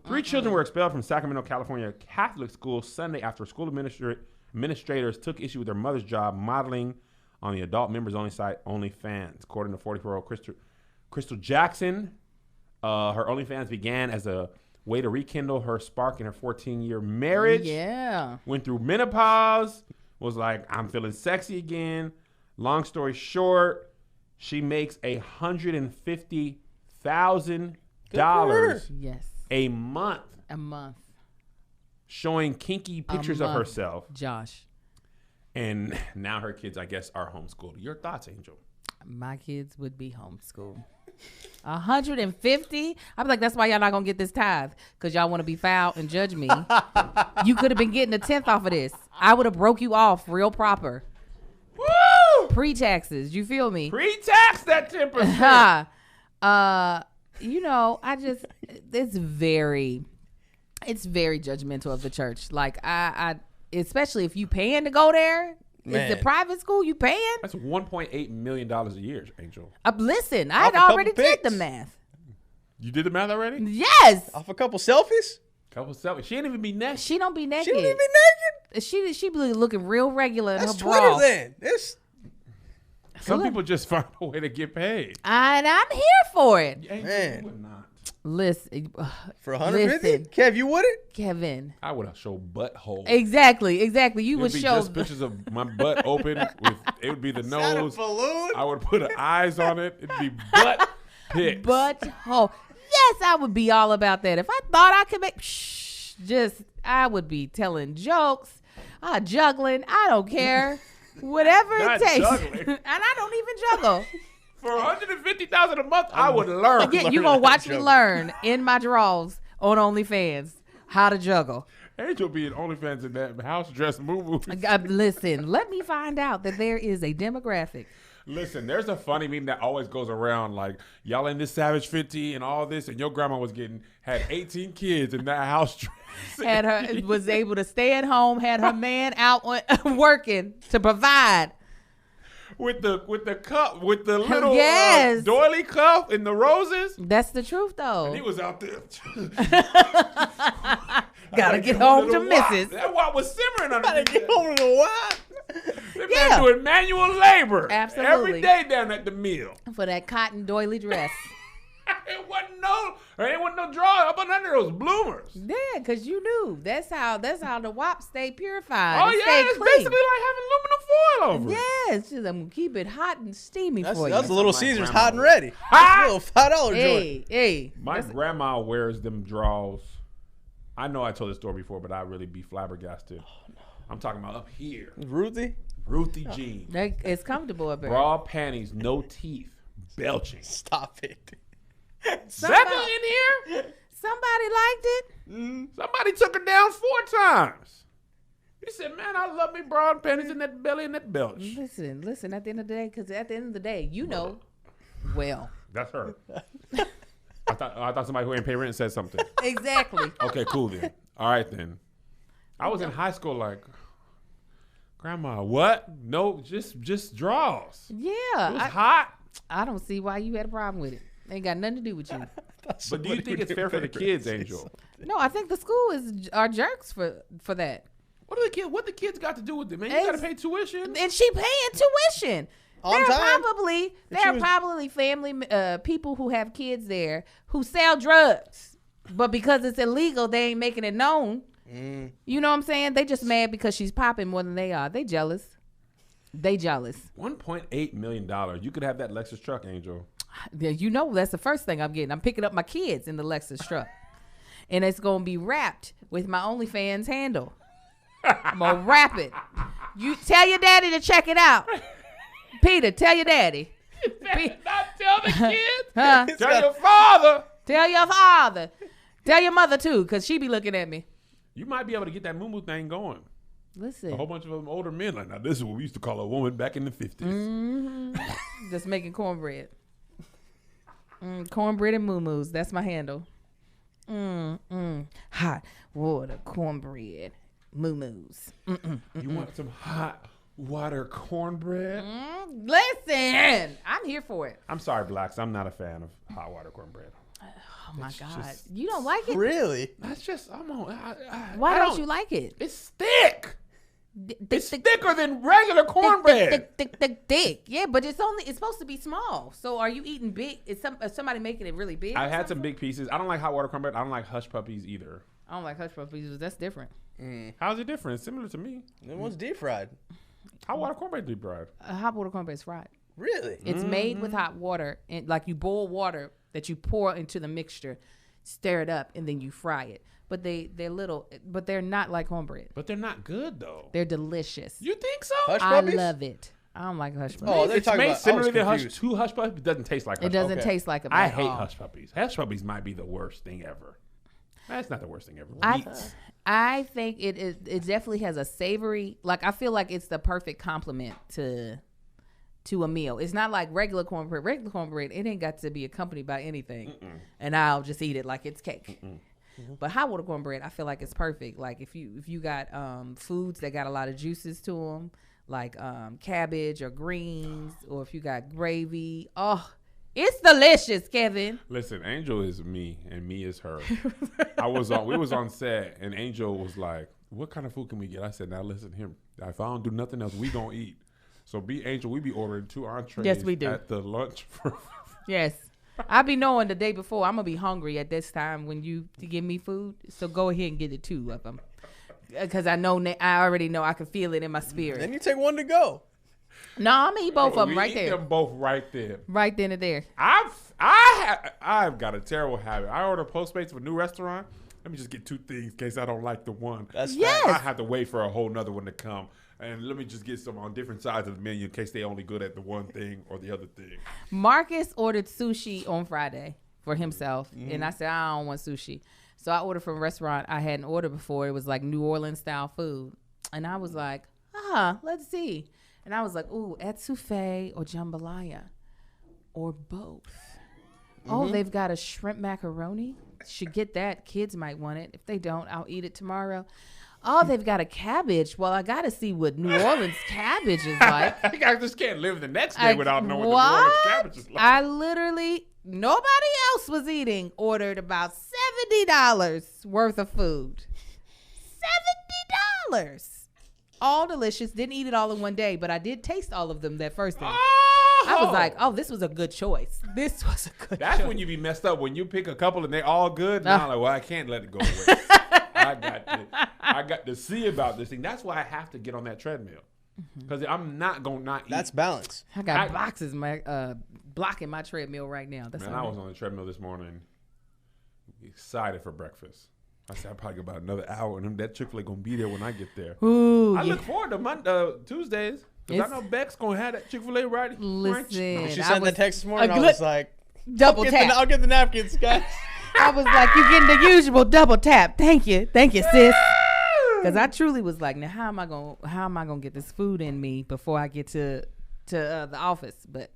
3 children were expelled from Sacramento, California Catholic school Sunday after school administrators took issue with their mother's job modeling on the adult members only site OnlyFans. According to 44-year-old Crystal Jackson, her OnlyFans began as a way to rekindle her spark in her 14-year marriage. Yeah. Went through menopause, was like, I'm feeling sexy again. Long story short, she makes $150,000 Yes. a month A month. showing kinky pictures of month. herself. Josh. And now her kids, I guess, are homeschooled. Your thoughts, Angel? My kids would be homeschooled. 150? I'm like, that's why y'all not gonna get this tithe, because y'all want to be foul and judge me. You could have been getting a 10th off of this. I would have broke you off real proper. Woo! Pre-taxes. You feel me? Pre-tax that 10%. I just, it's very judgmental of the church. Like I especially if you paying to go there. Man. Is the private school you paying? That's $1.8 million a year, Angel. Listen, Off I'd a couple already did the pics. math. You did the math already? Yes. Off a couple selfies? Couple selfies. She ain't even be naked. She don't be naked. She don't even naked. She be looking real regular in That's her Twitter bra. then. This Some Look. people just find a way to get paid. And I'm here for it. Man. You would not. Listen, for 150. Listen. Kev, you wouldn't? Kevin. I would have showed butthole. Exactly. You It'd would be show just pictures of my butt open. It would be the Is that a nose. balloon? I would put eyes on it. It'd be butt pics. butthole. Yes, I would be all about that. If I thought I could make, I would be telling jokes, juggling. I don't care, whatever Not it takes. juggling. And I don't even juggle. For $150,000 a month, I would learn. Yeah, you gonna watch me learn in my drawers on OnlyFans how to juggle. Angel being OnlyFans in that house dress moo. Listen, let me find out that there is a demographic. Listen, there's a funny meme that always goes around like y'all in this Savage 50 and all this, and your grandma had 18 kids in that house dress. Was able to stay at home, had her man out working to provide. with the cup, with the little Yes. doily cup and the roses. That's the truth, though. And he was out there. Gotta get home to missus. That wop was simmering under Gotta get over the what? That Yeah. man doing manual labor. Absolutely. Every day down at the mill. For that cotton doily dress. There wasn't no draw up under those bloomers. Yeah, because you knew. That's how the WAP stay purified. Oh and yeah, stay it's clean. basically like having aluminum foil over it. Yeah, it's just, I'm going to keep it hot and steamy That's for you. Little my Caesars grandma hot and would. ready. Ha! Little $5 joint. Hey. My grandma wears them draws. I know I told this story before, but I really be flabbergasted. I'm talking about up here. Ruthie? Ruthie jeans. It's comfortable up there. Bra panties, no teeth, belching. Stop it. Second in here? Somebody liked it. Somebody took her down 4 times. He said, man, I love me bra and panties in that belly and that belch. Listen, at the end of the day, because at the end of the day, you know, well. That's her. I thought somebody who ain't pay rent said something. Exactly. Okay, cool then. All right then. I was in high school like, Grandma, what? No, just draws. It was Yeah. hot. I don't see why you had a problem with it. Ain't got nothing to do with you. But do you think it's fair for the kids, Angel? No, I think the school are jerks for that. What the kids got to do with it, man? You gotta pay tuition. And she paying tuition. On There time. are probably family people who have kids there who sell drugs, but because it's illegal, they ain't making it known. You know what I'm saying? They just mad because she's popping more than they are. They jealous. $1.8 million. You could have that Lexus truck, Angel. Yeah, you know that's the first thing I'm getting. I'm picking up my kids in the Lexus truck, and it's gonna be wrapped with my OnlyFans handle. I'm gonna wrap it. You tell your daddy to check it out. Peter, tell your daddy. Not tell the kids. Huh? Tell your father. Tell your father. Tell your mother too, cause she be looking at me. You might be able to get that moo thing going. Listen, A whole bunch of them older men like, now this is what we used to call a woman back in the 50s. just making cornbread. Cornbread and moo-moos. That's my handle. Hot water cornbread. Moo-moos. You want some hot water cornbread? Listen, I'm here for it. I'm sorry, Blacks. I'm not a fan of hot water cornbread. Oh my It's God. just- You don't like it? Really? That's just, Why don't you like it? It's thick. It's Thick, thicker than regular cornbread. thick. Yeah, but it's supposed to be small. So are you eating big? Is somebody making it really big? I've had some big pieces. I don't like hot water cornbread. I don't like hush puppies either. I don't like hush puppies. That's different. How's it different? It's similar to me. It was deep fried. Hot water cornbread deep fried. Hot water cornbread is fried. Really? It's made with hot water, and like you boil water that you pour into the mixture, stir it up, and then you fry it. But they're little, but they're not like cornbread. But they're not good though. They're delicious. You think so? Hush I puppies? love it. I don't like hush puppies. Oh, they're It's talking made about. I was similarly to confused. hush puppies. It doesn't taste like hush It doesn't puppies. taste like them I at hate all. hush puppies. Hush puppies might be the worst thing ever. That's not the worst thing ever. I think it definitely has a savory, like I feel like it's the perfect complement to a meal. It's not like regular cornbread. Regular cornbread, it ain't got to be accompanied by anything. And I'll just eat it like it's cake. But hot water cornbread, I feel like it's perfect. Like if you got foods that got a lot of juices to them, like cabbage or greens, or if you got gravy, It's delicious, Kevin. Listen, Angel is me and me is her. We was on set and Angel was like, "What kind of food can we get?" I said, "Now listen here. If I don't do nothing else, we gonna eat." So be Angel, we be ordering 2 entrees Yes, we do. at the lunch. Yes. I be knowing the day before I'm gonna be hungry at this time when you give me food. So go ahead and get the 2 of them, because I already know I can feel it in my spirit. Then you take one to go. No, I'm gonna eat both of them We right eat there, them both right there. right then and there. I've got a terrible habit. I order Postmates for a new restaurant. Let me just get 2 things in case I don't like the one. That's Yes. I have to wait for a whole nother one to come. And let me just get some on different sides of the menu in case they only good at the one thing or the other thing. Marcus ordered sushi on Friday for himself, and I said I don't want sushi. So I ordered from a restaurant I hadn't ordered before. It was like New Orleans style food, and I was like, let's see. And I was like, ooh, etouffee or jambalaya, or both. Oh, they've got a shrimp macaroni. Should get that. Kids might want it. If they don't, I'll eat it tomorrow. Oh, they've got a cabbage. Well, I got to see what New Orleans cabbage is like. I just can't live the next day without knowing what the New Orleans cabbage is like. I literally, nobody else was eating, ordered about $70 worth of food. $70. All delicious. Didn't eat it all in one day, but I did taste all of them that first day. I was like, oh, this was a good choice. This was a good That's choice. when you be messed up. When you pick a couple and they all good, now I'm like, well, I can't let it go away. I got to see about this thing. That's why I have to get on that treadmill. Because I'm not going to not eat. That's balance. I got boxes blocking my treadmill right now. That's Man, all I right. was on the treadmill this morning, excited for breakfast. I said, I'll probably get about another hour, and that Chick-fil-A going to be there when I get there. Ooh, I yeah. look forward to Tuesdays. Because I It's- know Beck's going to have that Chick-fil-A right. Listen, She I sent was that text this morning. a I was like, double tap. I'll get the napkins, guys. I was like, you're getting the usual double tap. Thank you, sis. Because I truly was like, now how am I gonna get this food in me before I get to the office? But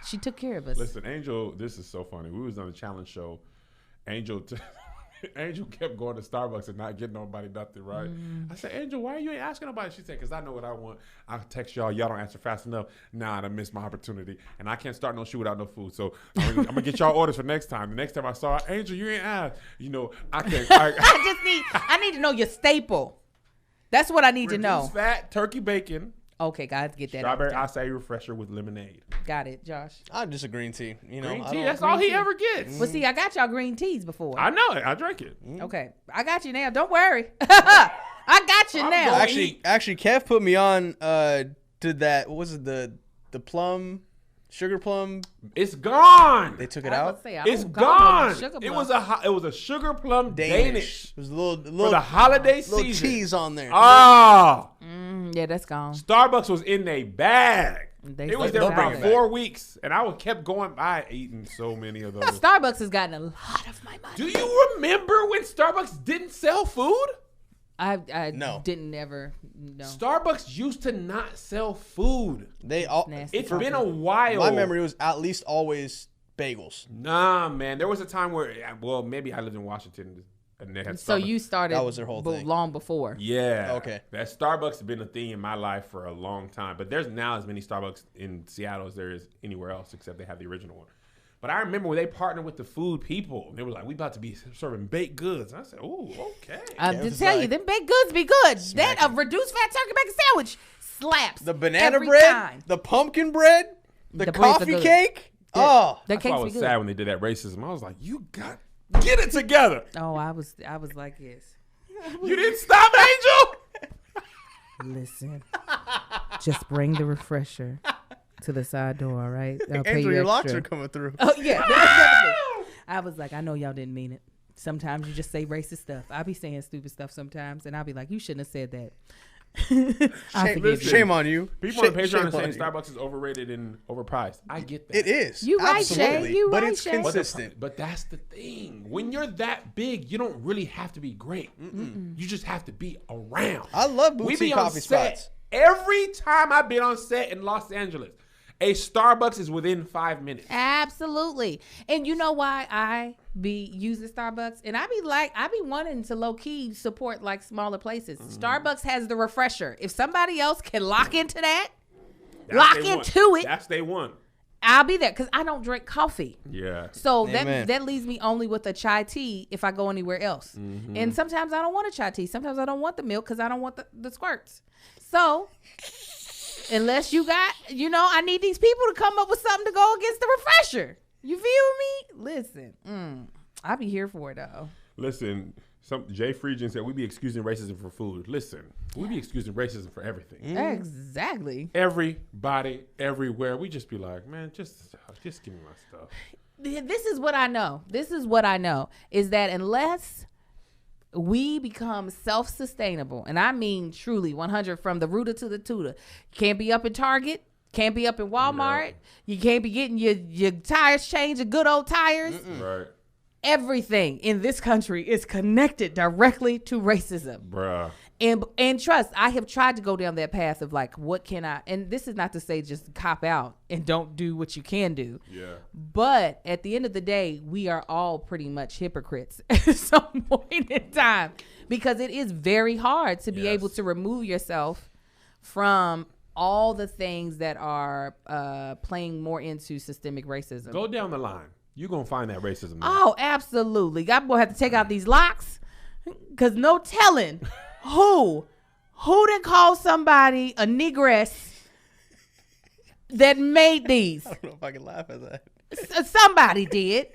she took care of us. Listen, Angel, this is so funny. We was on the challenge show. Angel kept going to Starbucks and not getting nobody nothing, right? I said, Angel, why you ain't asking nobody? She said, because I know what I want. I'll text y'all. Y'all don't answer fast enough. Nah, I missed my opportunity. And I can't start no shoe without no food. So I'm going to get y'all orders for next time. The next time I saw her, Angel, you ain't asked. You know, I can't. I need to know your staple. That's what I need to know. Reduced fat, turkey bacon, Okay, guys, get that. strawberry out acai refresher with lemonade. there. Got it, Josh. I'm just a green tea. You know, Green I tea, don't- that's all he ever gets. Well, see, I got y'all green teas before. I know it. I drank it. Okay, I got you now. Don't worry. I got you now. Actually, Kev put me on. Did that? What was it? The plum, sugar plum. It's gone. They took it I was out. about to say, I It's don't go on gone. sugar It plum. was a sugar plum Danish. Danish There's a little for the holiday little season. cheese on there. Ah, Yeah, that's gone. Starbucks was in a bag. They It was said there it's for out about there. 4 weeks, and I kept going by eating so many of those. Starbucks has gotten a lot of my money. Do you remember when Starbucks didn't sell food? I No. didn't ever know. Starbucks used to not sell food. They all. Nasty. It's been a while. My memory was at least always bagels. Nah, man. There was a time where, well, maybe I lived in Washington, and they had So Starbucks. you started That was their whole thing. long before. Yeah. Okay. That Starbucks has been a thing in my life for a long time. But there's now as many Starbucks in Seattle as there is anywhere else, except they have the original one. But I remember when they partnered with the food people. They were like, we about to be serving baked goods. And I said, ooh, okay. I Yeah, it to was tell you, like- them baked goods be good. That Smacking. reduced fat turkey bacon sandwich slaps. The banana every bread, time. the pumpkin bread, the The breads are coffee good. cake. Oh, The That's why I cakes be was good. sad when they did that racism. I was like, you got get it together. Oh, I was like this. You didn't stop, Angel. Listen, just bring the refresher to the side door, all right? I'll pay Andrew, you your locks extra. are coming through. Oh yeah, definitely. I was like, I know y'all didn't mean it. Sometimes you just say racist stuff. I be saying stupid stuff sometimes, and I'll be like, you shouldn't have said that. I forgive you. Shame on you. People on Shame Patreon are on saying you. Overrated is overrated and overpriced. I get that. It is. You right, Shay. Absolutely. You but right, it's Shay. consistent. But that's the thing. When you're that big, you don't really have to be great. You just have to be around. I love We boutique be on coffee set. spots. Every time I've been on set in Los Angeles, a Starbucks is within 5 minutes. Absolutely. And you know why I be using Starbucks? And I be wanting to low key support like smaller places. Starbucks has the refresher. If somebody else can lock into that, That's lock they want. into it. That's they want. I'll be there because I don't drink coffee. Yeah. So Amen. that leaves me only with a chai tea if I go anywhere else. Mm-hmm. And sometimes I don't want a chai tea. Sometimes I don't want the milk because I don't want the squirts. So unless you got, I need these people to come up with something to go against the refresher. You feel me? Listen, I be here for it though. Listen, Jay Friedgen said we be excusing racism for food. Listen, we be excusing racism for everything. Exactly. Everybody, everywhere. We just be like, man, just give me my stuff. This is what I know. Is that unless we become self-sustainable, and I mean truly 100 from the rooter to the tutor, you can't be up in Target, can't be up in Walmart, you can't be getting your tires changed, your good old tires. Right. Everything in this country is connected directly to racism. Bruh. And trust, I have tried to go down that path of like, what can I, and this is not to say just cop out and don't do what you can do. Yeah. But at the end of the day, we are all pretty much hypocrites at some point in time, because it is very hard to be able to remove yourself from all the things that are playing more into systemic racism. Go down the line. You're going to find that racism there. Oh, absolutely. God will have to take out these locks, because no telling who didn't call somebody a negress that made these. I don't know if I can laugh at that. Somebody did.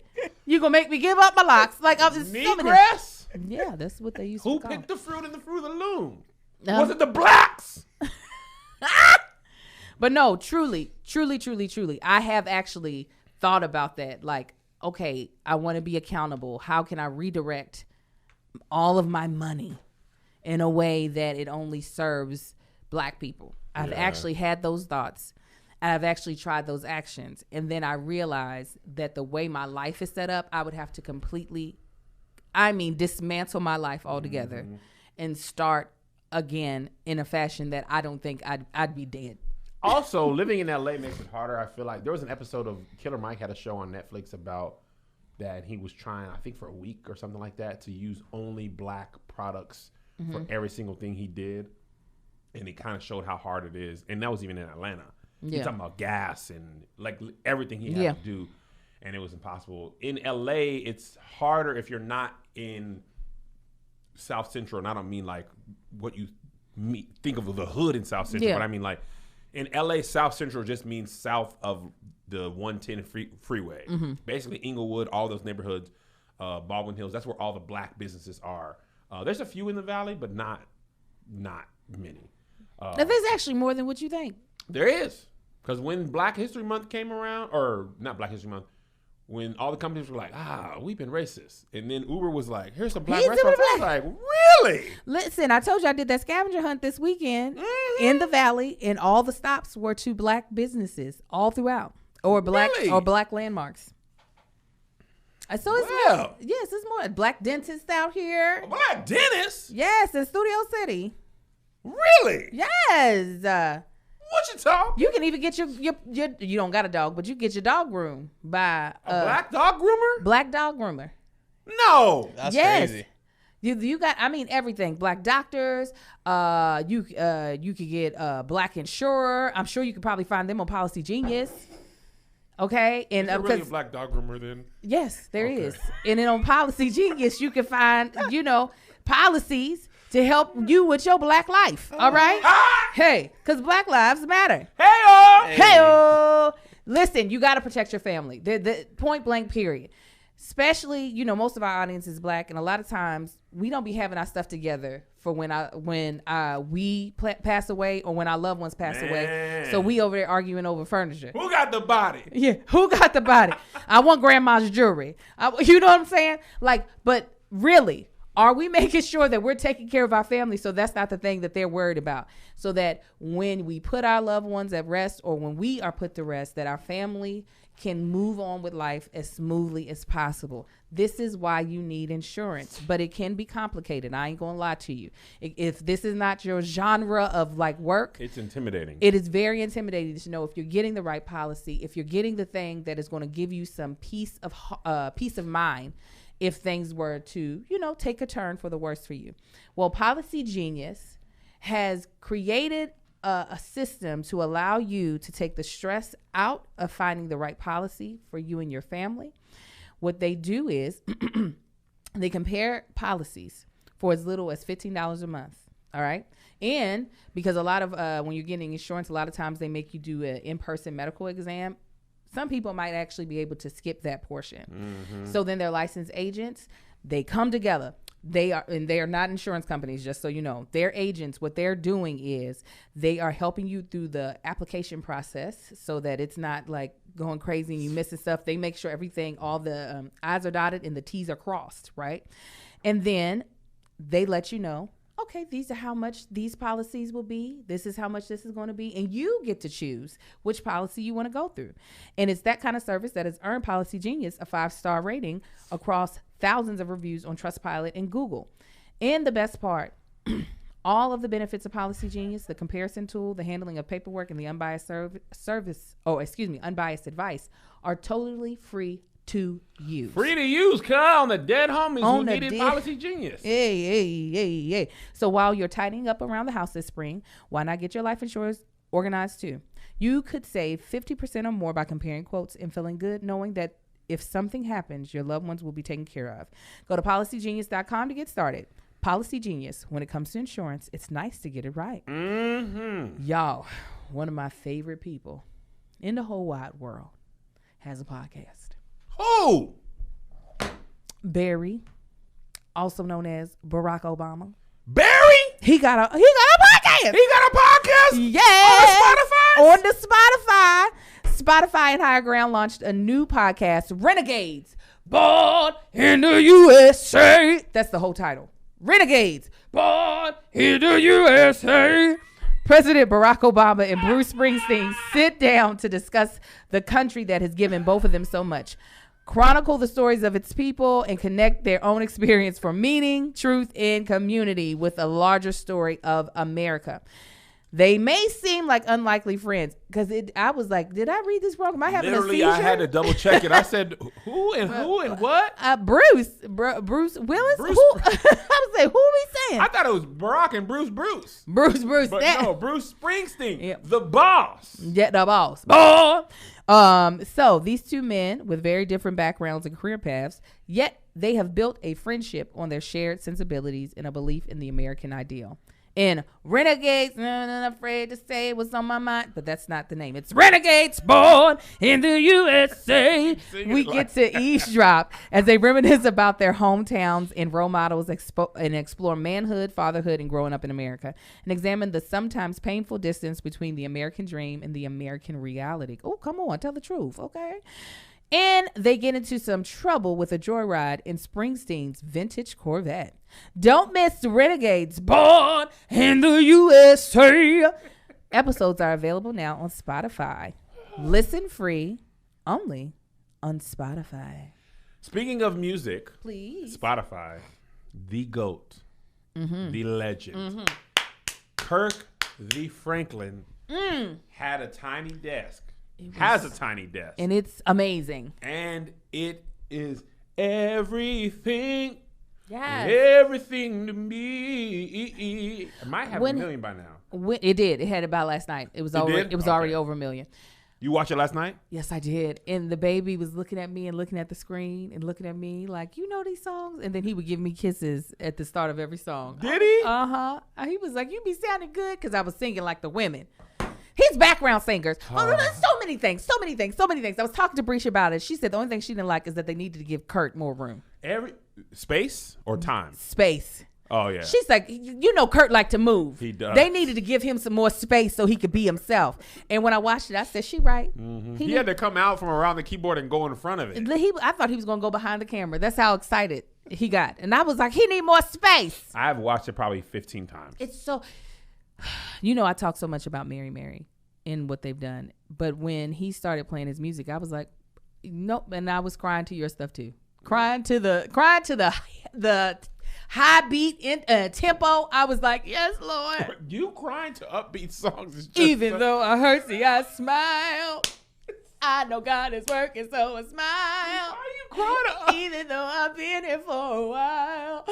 You gonna make me give up my locks? Like I'm Negress? Yeah, that's what they used Who to call. picked the fruit in the fruit of the loom? Um, Was it the blacks? But no, truly, I have actually thought about that. Like, okay, I want to be accountable. How can I redirect all of my money in a way that it only serves black people? I've actually had those thoughts. And I've actually tried those actions. And then I realized that the way my life is set up, I would have to completely, dismantle my life altogether and start again in a fashion that I don't think I'd be dead. Also, living in LA makes it harder. I feel like there was an episode of Killer Mike had a show on Netflix about that he was trying, I think for a week or something like that, to use only black products for every single thing he did. And it kind of showed how hard it is. And that was even in Atlanta. He's talking about gas and like everything he had to do. And it was impossible. In LA, it's harder if you're not in South Central. And I don't mean like what you think of the hood in South Central, but I mean like in LA, South Central just means south of the 110 freeway. Basically Inglewood, all those neighborhoods, Baldwin Hills, that's where all the black businesses are. There's a few in the valley, but not many. Now, there's actually more than what you think. There is. Because when Black History Month came around, or not Black History Month, when all the companies were like, we've been racist. And then Uber was like, here's some black He's restaurants. I was like, really? Listen, I told you I did that scavenger hunt this weekend in the valley, and all the stops were to black businesses all throughout, or black landmarks. So it's more, it's more black dentists out here. A black dentist? Yes, in Studio City. Really? Yes. What you talking? You can even get your you don't got a dog, but you get your dog groomed by a black dog groomer? Black dog groomer. No. That's crazy. You got, everything. Black doctors. You could get black insurer. I'm sure you could probably find them on Policy Genius. Okay, and is there really a black dog groomer then? Yes, there is. And then on Policy Genius, you can find policies to help you with your black life. All right. Hey, because Black Lives Matter. Hey-oh. Listen, you got to protect your family. The point blank period. Especially, most of our audience is black, and a lot of times we don't be having our stuff together for when we pass away or when our loved ones pass away. So we over there arguing over furniture. Who got the body? Yeah, who got the body? I want grandma's jewelry. You know what I'm saying? Like, but really, are we making sure that we're taking care of our family so that's not the thing that they're worried about? So that when we put our loved ones at rest, or when we are put to rest, that our family can move on with life as smoothly as possible. This is why you need insurance, but it can be complicated. I ain't gonna lie to you. If this is not your genre of like work, it's intimidating. It is very intimidating to know if you're getting the right policy, if you're getting the thing that is going to give you some peace of mind if things were to, take a turn for the worse for you. Well, Policy Genius has created a system to allow you to take the stress out of finding the right policy for you and your family. What they do is they compare policies for as little as $15 a month. All right. And because a lot of when you're getting insurance, a lot of times they make you do an in-person medical exam. Some people might actually be able to skip that portion. So then their licensed agents, they come together. They are not insurance companies, just so you know. Their agents, what they're doing is they are helping you through the application process so that it's not like going crazy and you missing stuff. They make sure everything, all the I's are dotted and the T's are crossed, right? And then they let you know, okay, these are how much these policies will be. This is how much this is going to be. And you get to choose which policy you want to go through. And it's that kind of service that has earned Policy Genius a 5-star rating across thousands of reviews on Trustpilot and Google. And the best part, all of the benefits of Policy Genius, the comparison tool, the handling of paperwork, and the unbiased unbiased advice are totally free to use. Free to use, cuz, on the dead homies who needed Policy Genius. Hey. So while you're tidying up around the house this spring, why not get your life insurance organized too? You could save 50% or more by comparing quotes and feeling good knowing that if something happens, your loved ones will be taken care of. Go to policygenius.com to get started. Policy Genius. When it comes to insurance, it's nice to get it right. Y'all, one of my favorite people in the whole wide world has a podcast. Who? Barry, also known as Barack Obama. Barry? He got a podcast. He got a podcast? Yeah. On Spotify? On the Spotify. Spotify and Higher Ground launched a new podcast, Renegades, Born in the USA. That's the whole title. Renegades, Born in the USA. President Barack Obama and Bruce Springsteen sit down to discuss the country that has given both of them so much, chronicle the stories of its people, and connect their own experience for meaning, truth, and community with a larger story of America. They may seem like unlikely friends because I was like, did I read this wrong? Am I having a seizure? I had to double check it. I said, who and what? Bruce Willis? Who? I was like, who are we saying? I thought it was Barack and Bruce. Bruce. But no, Bruce Springsteen, the boss. Yeah, the boss. So these two men with very different backgrounds and career paths, yet they have built a friendship on their shared sensibilities and a belief in the American ideal. In Renegades, not afraid to say what's on my mind, but that's not the name. It's Renegades, Born in the USA. We get to eavesdrop as they reminisce about their hometowns and role models and explore manhood, fatherhood, and growing up in America, and examine the sometimes painful distance between the American dream and the American reality. Oh, come on, tell the truth, okay? And they get into some trouble with a joyride in Springsteen's vintage Corvette. Don't miss Renegades, Born in the USA. Episodes are available now on Spotify. Listen free only on Spotify. Speaking of music, Please. Spotify, the GOAT, the legend, Kirk the Franklin had a tiny desk. Has a tiny desk. And it's amazing. And it is everything. Yes. Everything to me. It might have 1 million by now. It did. It had about last night. It was already over 1 million. You watched it last night? Yes, I did. And the baby was looking at me and looking at the screen and looking at me like, you know these songs? And then he would give me kisses at the start of every song. Did he? Uh-huh. He was like, you be sounding good, because I was singing like the women. He's background singers. So many things. I was talking to Breach about it. She said the only thing she didn't like is that they needed to give Kurt more room. Space or time? Space. Oh, yeah. She's like, you know, Kurt liked to move. He does. They needed to give him some more space so he could be himself. And when I watched it, I said, she right. He had to come out from around the keyboard and go in front of it. I thought he was going to go behind the camera. That's how excited he got. And I was like, he need more space. I've watched it probably 15 times. It's so... You know, I talk so much about Mary and what they've done. But when he started playing his music, I was like, nope. And I was crying to your stuff too. Crying to the high beat in tempo. I was like, yes, Lord. You crying to upbeat songs is just even though I hurt, see, I smile. I know God is working, so I smile. Why are you crying? Even though I've been here for a while.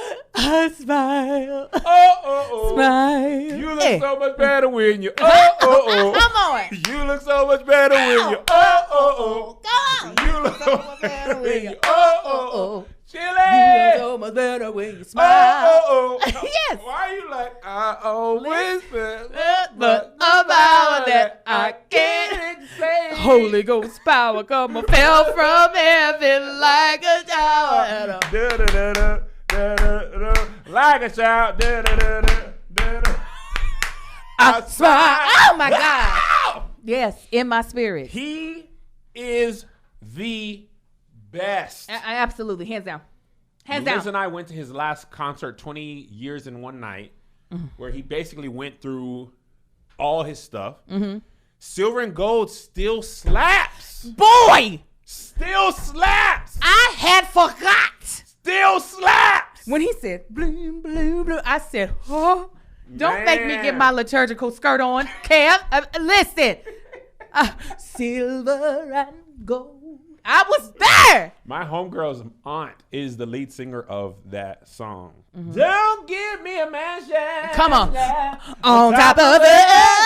I smile. Oh. Smile. You look so much better when you. Oh. Come on. You look so much better when you. Oh. Come on. You look so much better when you. Oh. Chile. You look so much better when you smile. Oh. Yes. Why are you like, I always feel, But about that I can't say. Holy Ghost power come and fell from heaven like a shower. Like a child. I smile. Oh my God. Yes, in my spirit. He is the best. I absolutely, hands down. Hands Liz down. and I went to his last concert, 20 years in one night, where he basically went through all his stuff. Silver and Gold still slaps. Boy, Still slaps. I had forgot. Still slaps. When he said, bloom, bloom, bloom, I said, oh, don't make me get my liturgical skirt on, Kev. Listen, silver and gold. I was there. My homegirl's aunt is the lead singer of that song. Don't give me a mansion. Come on. On top of the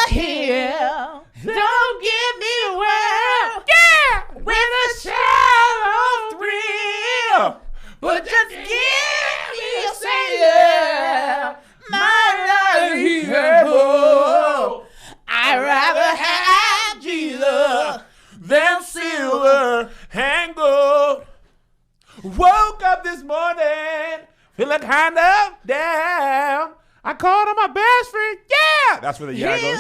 hill. Don't give me a world. Yeah. With a shallow thrill. But just give me a savior. My life he had more. I'd rather have Jesus than silver and gold. Woke up this morning feeling kind of down. I called on my best friend. Yeah, that's where the yeah goes.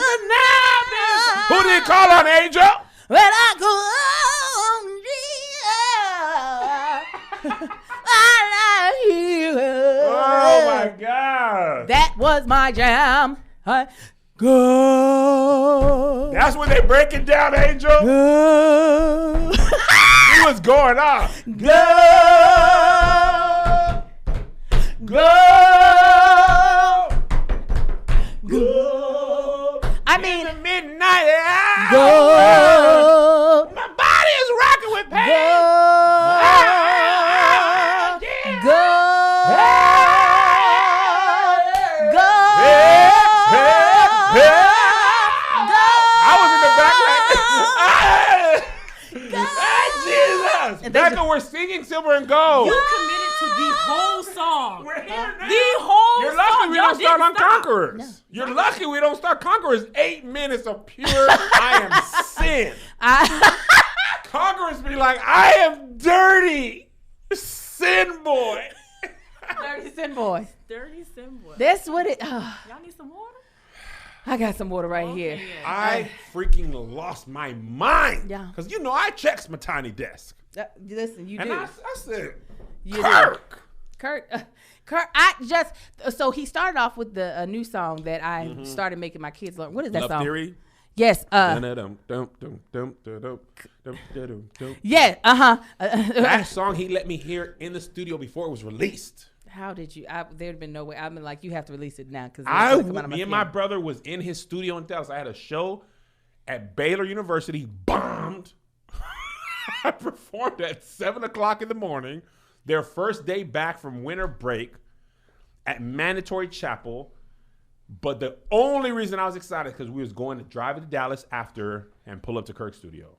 Who did you call on, Angel? When I go on, Oh my God. that was my jam. Go. That's when they break it down, Angel. Go. He was going off. Go. Go. Go. I mean, In the midnight hour. go. My body is rocking with pain. Go. Yeah. Go. Go. I was in the back like, Jesus. And Becca, we're singing Silver and Gold. You committed to the whole song. We're here now. The whole You're lucky song. we Y'all don't start didn't on stop. Conquerors. You're lucky we don't start Conquerors. 8 minutes of pure I am sin. Conquerors be like, I am dirty. Sin boy. Dirty Sin Boy. Dirty symbol. That's what it. Y'all need some water? I got some water right here. I freaking lost my mind. Yeah. Because you know I checked my tiny desk. Listen, you And do. I said, You do. Kirk. Kurt, I just so he started off with the new song that I started making my kids learn. What is that Love song? Theory. Yes. Yeah. That song he let me hear in the studio before it was released. How did you? There'd been no way. I've been like, you have to release it now because Me and my brother was in his studio in Dallas. I had a show at Baylor University. Bombed. I performed at 7:00 in the morning. Their first day back from winter break at Mandatory Chapel. But the only reason I was excited because we was going to drive to Dallas after and pull up to Kirk's studio.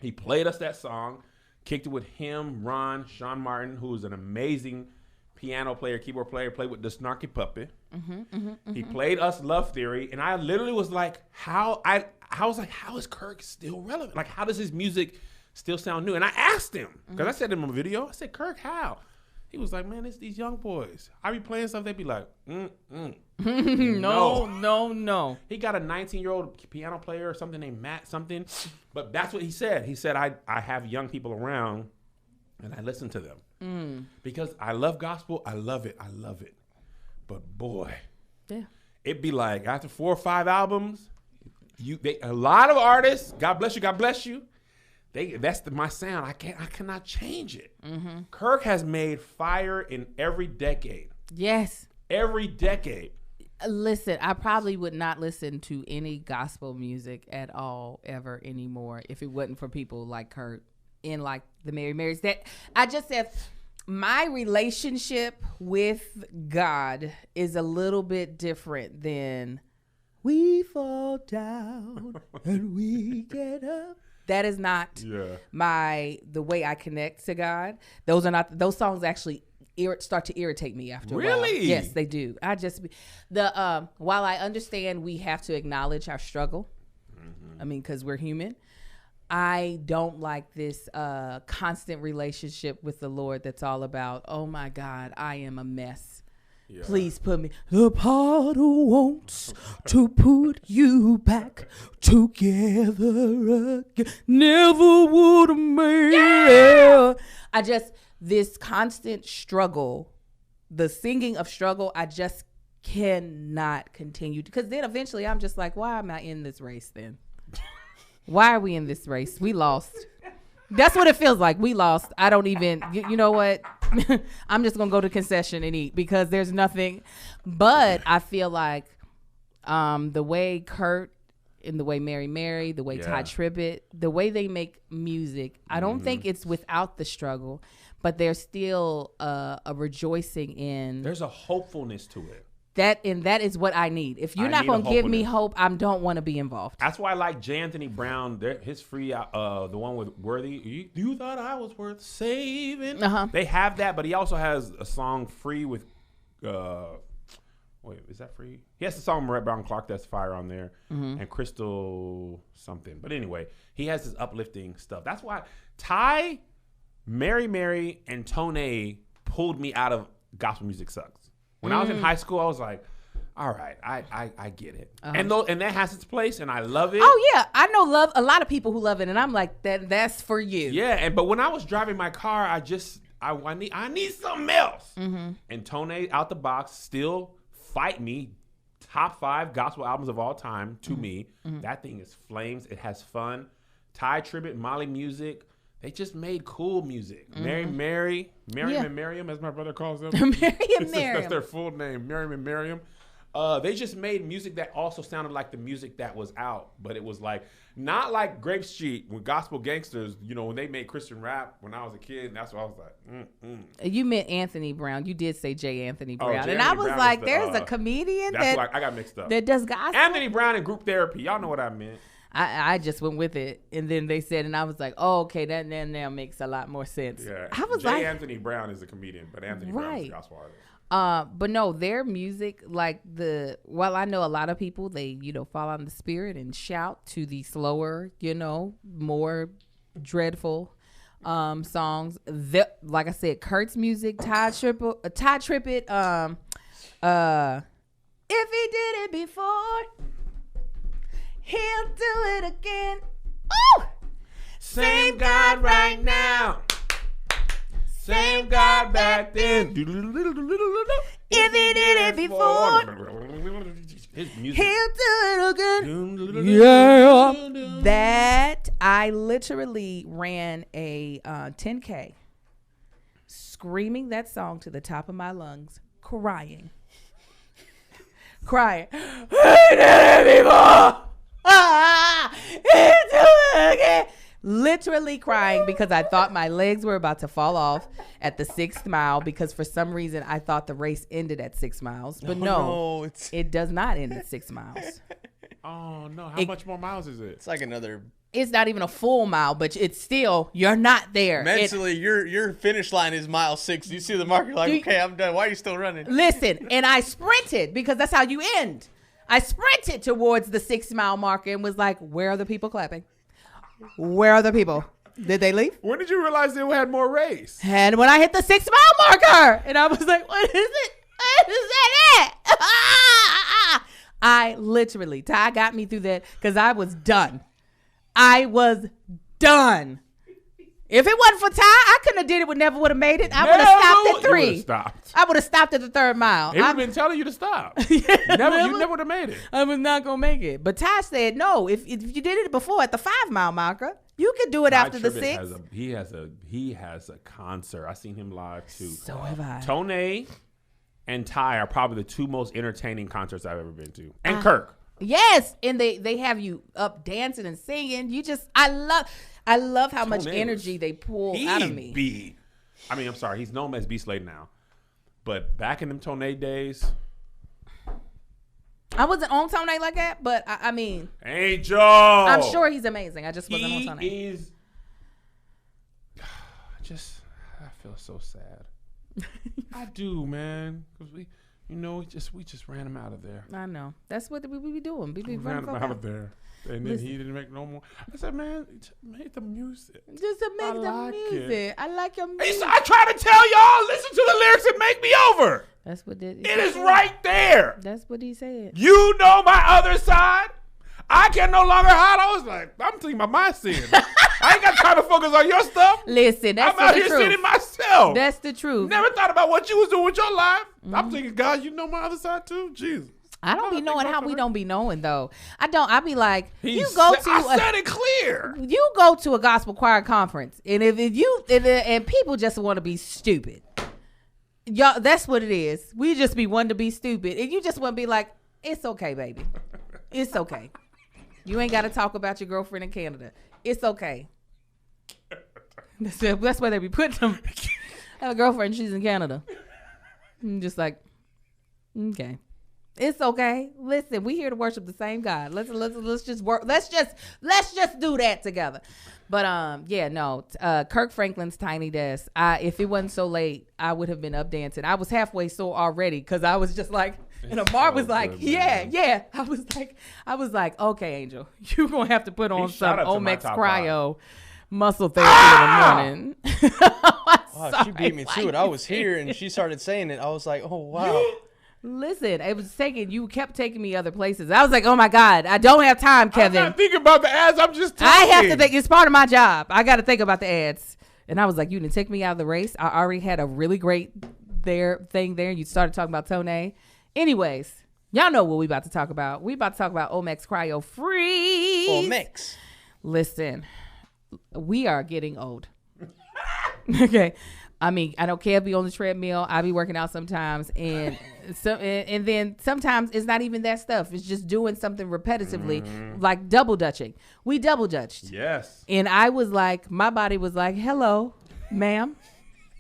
He played us that song, kicked it with him, Ron, Sean Martin, who is an amazing piano player, keyboard player, played with the Snarky Puppet. He played us Love Theory, and I literally was like, how is Kirk still relevant? Like, how does his music still sound new? And I asked him, because I said in my video, I said, Kirk, how? He was like, man, it's these young boys. I be playing stuff, they be like, No. He got a 19-year-old piano player or something named Matt something. But that's what he said. He said, I have young people around and I listen to them. Because I love gospel. I love it. But boy, Yeah. it'd be like after 4 or 5 albums, a lot of artists, God bless you. That's my sound. I cannot change it. Kirk has made fire in every decade. Yes. Every decade. Listen, I probably would not listen to any gospel music at all ever anymore if it wasn't for people like Kurt in like the Mary Marys. That I just said, my relationship with God is a little bit different than we fall down and we get up. That is not the way I connect to God. Those songs actually start to irritate me after a while. Really? Yes, they do. While I understand we have to acknowledge our struggle, I mean, because we're human, I don't like this constant relationship with the Lord that's all about, oh my God, I am a mess. Yeah. Please put me. The part who wants to put you back together again never would have made it. This constant struggle, the singing of struggle, I just cannot continue. Because then eventually I'm just like, why am I in this race then? Why are we in this race? We lost. That's what it feels like. We lost. I don't even, you know what? I'm just going to go to concession and eat because there's nothing. But I feel like the way Kurt and the way Mary, the way Ty Tribbett, the way they make music, I don't think it's without the struggle, but there's still a rejoicing in. There's a hopefulness to it. That is what I need. If you're not going to give me hope, I don't want to be involved. That's why I like J. Anthony Brown. His free, the one with Worthy. You thought I was worth saving. They have that, but he also has a song free with. Wait, is that free? He has the song Marette Brown Clark that's fire on there, and Crystal something. But anyway, he has this uplifting stuff. That's why Ty, Mary, and Tone pulled me out of gospel music sucks. When I was in high school, I was like, all right, I get it. And that has its place, and I love it. Oh, yeah. I know a lot of people who love it, and I'm like, that's for you. Yeah, but when I was driving my car, I need something else. And Tone out the box still fight me. Top 5 gospel albums of all time to me. That thing is flames. It has fun. Ty Tribbett, Molly Music. They just made cool music. Miriam and Miriam, as my brother calls them. Miriam. That's their full name, Miriam and Miriam. They just made music that also sounded like the music that was out, but it was like not like Grape Street with Gospel Gangsters. You know, when they made Christian rap when I was a kid, and that's what I was like. You meant Anthony Brown. You did say J. Anthony Brown, J. and Anthony I was Brown like, there's a comedian that's why I got mixed up. That does gospel. Anthony Brown and Group Therapy. Y'all know what I meant. I just went with it, and then they said, and I was like, oh, okay, that now makes a lot more sense. Yeah, I was J. Anthony Brown is a comedian, but Anthony Brown is a gospel artist. But no, their music, while I know a lot of people, they, fall on the spirit and shout to the slower, more dreadful songs. Like I said, Kurt's music, Ty Tribbett, if he did it before, he'll do it again. Ooh! Same God right now. Same God back then. If he did it before, his music. he'll do it again. Yeah. That I literally ran a 10K screaming that song to the top of my lungs, crying. He did it before. He'll do it again. Literally crying because I thought my legs were about to fall off at the 6th mile because for some reason I thought the race ended at 6 miles. But no, it does not end at 6 miles. Oh, no. How much more miles is it? It's like another. It's not even a full mile, but it's still, you're not there. Mentally, your finish line is mile 6. You see the marker like, okay, I'm done. Why are you still running? Listen, and I sprinted because that's how you end. I sprinted towards the 6 mile marker and was like, where are the people clapping? Where are the people? Did they leave? When did you realize they had more race? And when I hit the 6 mile marker, and I was like, what is it? What is that? I literally, Ty got me through that because I was done. If it wasn't for Ty, I couldn't have did it. Never would have made it. I would have stopped at 3. I would have stopped at the 3rd mile. He would have been telling you to stop. You never would have made it. I was not gonna make it. But Ty said no. If you did it before at the 5 mile marker, you could do it after the 6. He has a concert. I seen him live too. So have I. Tone and Ty are probably the 2 most entertaining concerts I've ever been to. And Kirk. Yes, and they have you up dancing and singing. I love how much energy they pull out of me. I mean, I'm sorry, he's known as B Slade now, but back in them Tone days, I wasn't on Tone like that, but I mean, Angel. I'm sure he's amazing. I just wasn't on Tone. He is. I feel so sad. I do, man, because we just ran him out of there. I know. That's what we be doing. We be Ran running him folk out out. of there, and then he didn't make no more. I said, man, make the music. Just to make I the like music. it. I like your He music. said, I try to tell y'all, listen to the lyrics and make me over. That's what It is right there. That's what he said. You know my other side. I can no longer hide. I was like, I'm thinking about my sin. I ain't got time to focus on your stuff. Listen, that's I'm out the here truth. sinning myself. That's the truth. Never thought about what you was doing with your life. I'm thinking, God, you know my other side too? Jesus. I don't be think knowing about how that, we right? don't be knowing though. I don't. I be like, I I said it clear. you go to a gospel choir conference, and if you and people just want to be stupid, y'all, that's what it is. We just be wanting to be stupid, and you just want to be like, it's okay, baby, it's okay. You ain't got to talk about your girlfriend in Canada. It's okay. That's why they be putting them. I have a girlfriend. She's in Canada. I'm just like, okay. It's okay. Listen, we here to worship the same God. Let's just work. Let's just do that together. But yeah, no. Kirk Franklin's Tiny Desk. If it wasn't so late, I would have been up dancing. I was halfway so already because I was just like, and Amar was like, good, yeah, man. yeah. I was like, okay, Angel, you're gonna have to put on He some shot up to my Omex top Cryo muscle therapy in the morning. Oh, she beat me to it. I was here and she started saying it. I was like, oh wow. Listen, it was you kept taking me other places. I was like, oh my God, I don't have time, Kevin. I'm not thinking about the ads. I'm just I talking. have to think. It's part of my job. I got to think about the ads. And I was like, you didn't take me out of the race. I already had a really great thing there. You started talking about Tone. Anyways, y'all know what we about to talk about. We about to talk about Omex Cryo Freeze. Omex. Listen, we are getting old. Okay. I mean, I don't care if be on the treadmill. I be working out sometimes, and then sometimes it's not even that stuff. It's just doing something repetitively, like double dutching. We double dutched, Yes. and I was like, my body was like, "Hello, ma'am,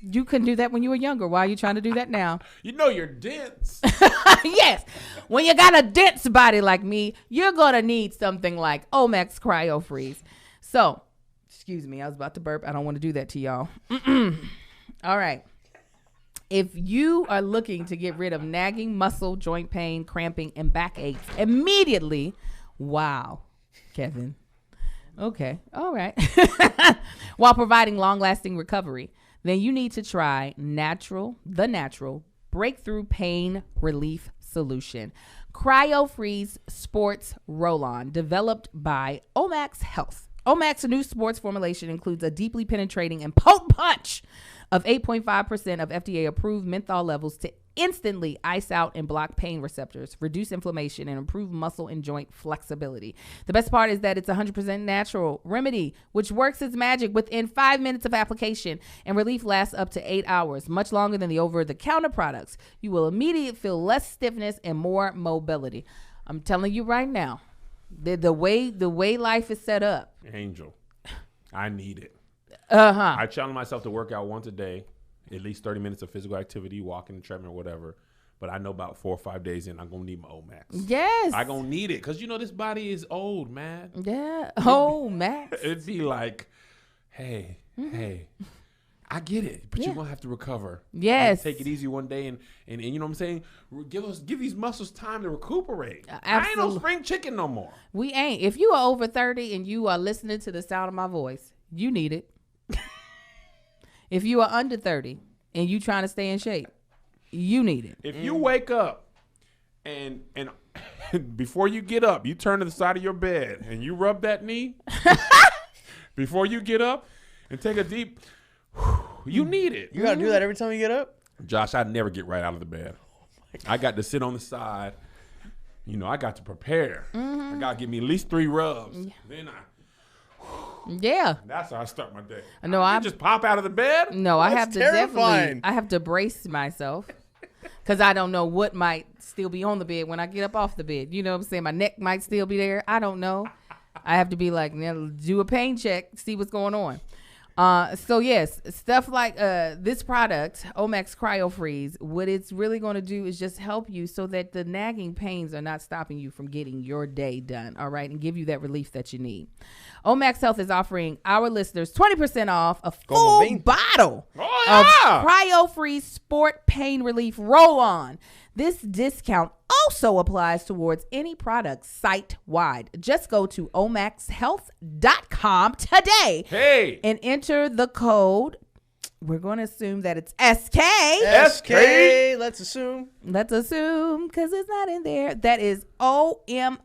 you couldn't do that when you were younger. Why are you trying to do that now?" You know you're dense. Yes, when you got a dense body like me, you're gonna need something like Omex Cryo Freeze. So, excuse me, I was about to burp. I don't want to do that to y'all. All right. If you are looking to get rid of nagging muscle, joint pain, cramping, and backaches immediately, wow, Kevin. Okay. All right. While providing long-lasting recovery, then you need to try the natural breakthrough pain relief solution. Cryo Freeze Sports Roll-On, developed by Omax Health. Omax's new sports formulation includes a deeply penetrating and potent punch of 8.5% of FDA-approved menthol levels to instantly ice out and block pain receptors, reduce inflammation, and improve muscle and joint flexibility. The best part is that it's 100% natural remedy, which works its magic within 5 minutes of application, and relief lasts up to 8 hours, much longer than the over-the-counter products. You will immediately feel less stiffness and more mobility. I'm telling you right now, the way life is set up. Angel, I need it. Uh-huh. I challenge myself to work out once a day, at least 30 minutes of physical activity, walking the treadmill, whatever. But I know about 4 or 5 days in, I'm going to need my Omax. Yes. I'm going to need it because, this body is old, man. Yeah. Oh, Max. It'd be like, hey, I get it, but Yeah. you're going to have to recover. Yes. Take it easy one day and you know what I'm saying? Give these muscles time to recuperate. I ain't no Absolutely. spring chicken no more. We ain't. If you are over 30 and you are listening to the sound of my voice, you need it. If you are under 30 and you trying to stay in shape, you need it. If you wake up and before you get up, you turn to the side of your bed and you rub that knee before you get up and take a deep, you need it. You gotta do that every time you get up? Josh, I never get right out of the bed. I got to sit on the side. I got to prepare. I got to give me at least 3 rubs. Then Yeah. that's how I start my day. No, I I'm just pop out of the bed. no, I That's have to terrifying. I have to brace myself because I don't know what might still be on the bed when I get up off the bed. You know what I'm saying? My neck might still be there. I don't know. I have to be like, do a pain check, see what's going on. So yes, stuff like this product, Omax Cryo Freeze, what it's really going to do is just help you so that the nagging pains are not stopping you from getting your day done, all right, and give you that relief that you need. Omax Health is offering our listeners 20% off a full bottle of Cryo Freeze Sport Pain Relief Roll-On. This discount also applies towards any product site-wide. Just go to omaxhealth.com today and enter the code. We're going to assume that it's SK. Let's assume Because it's not in there. That is OMAX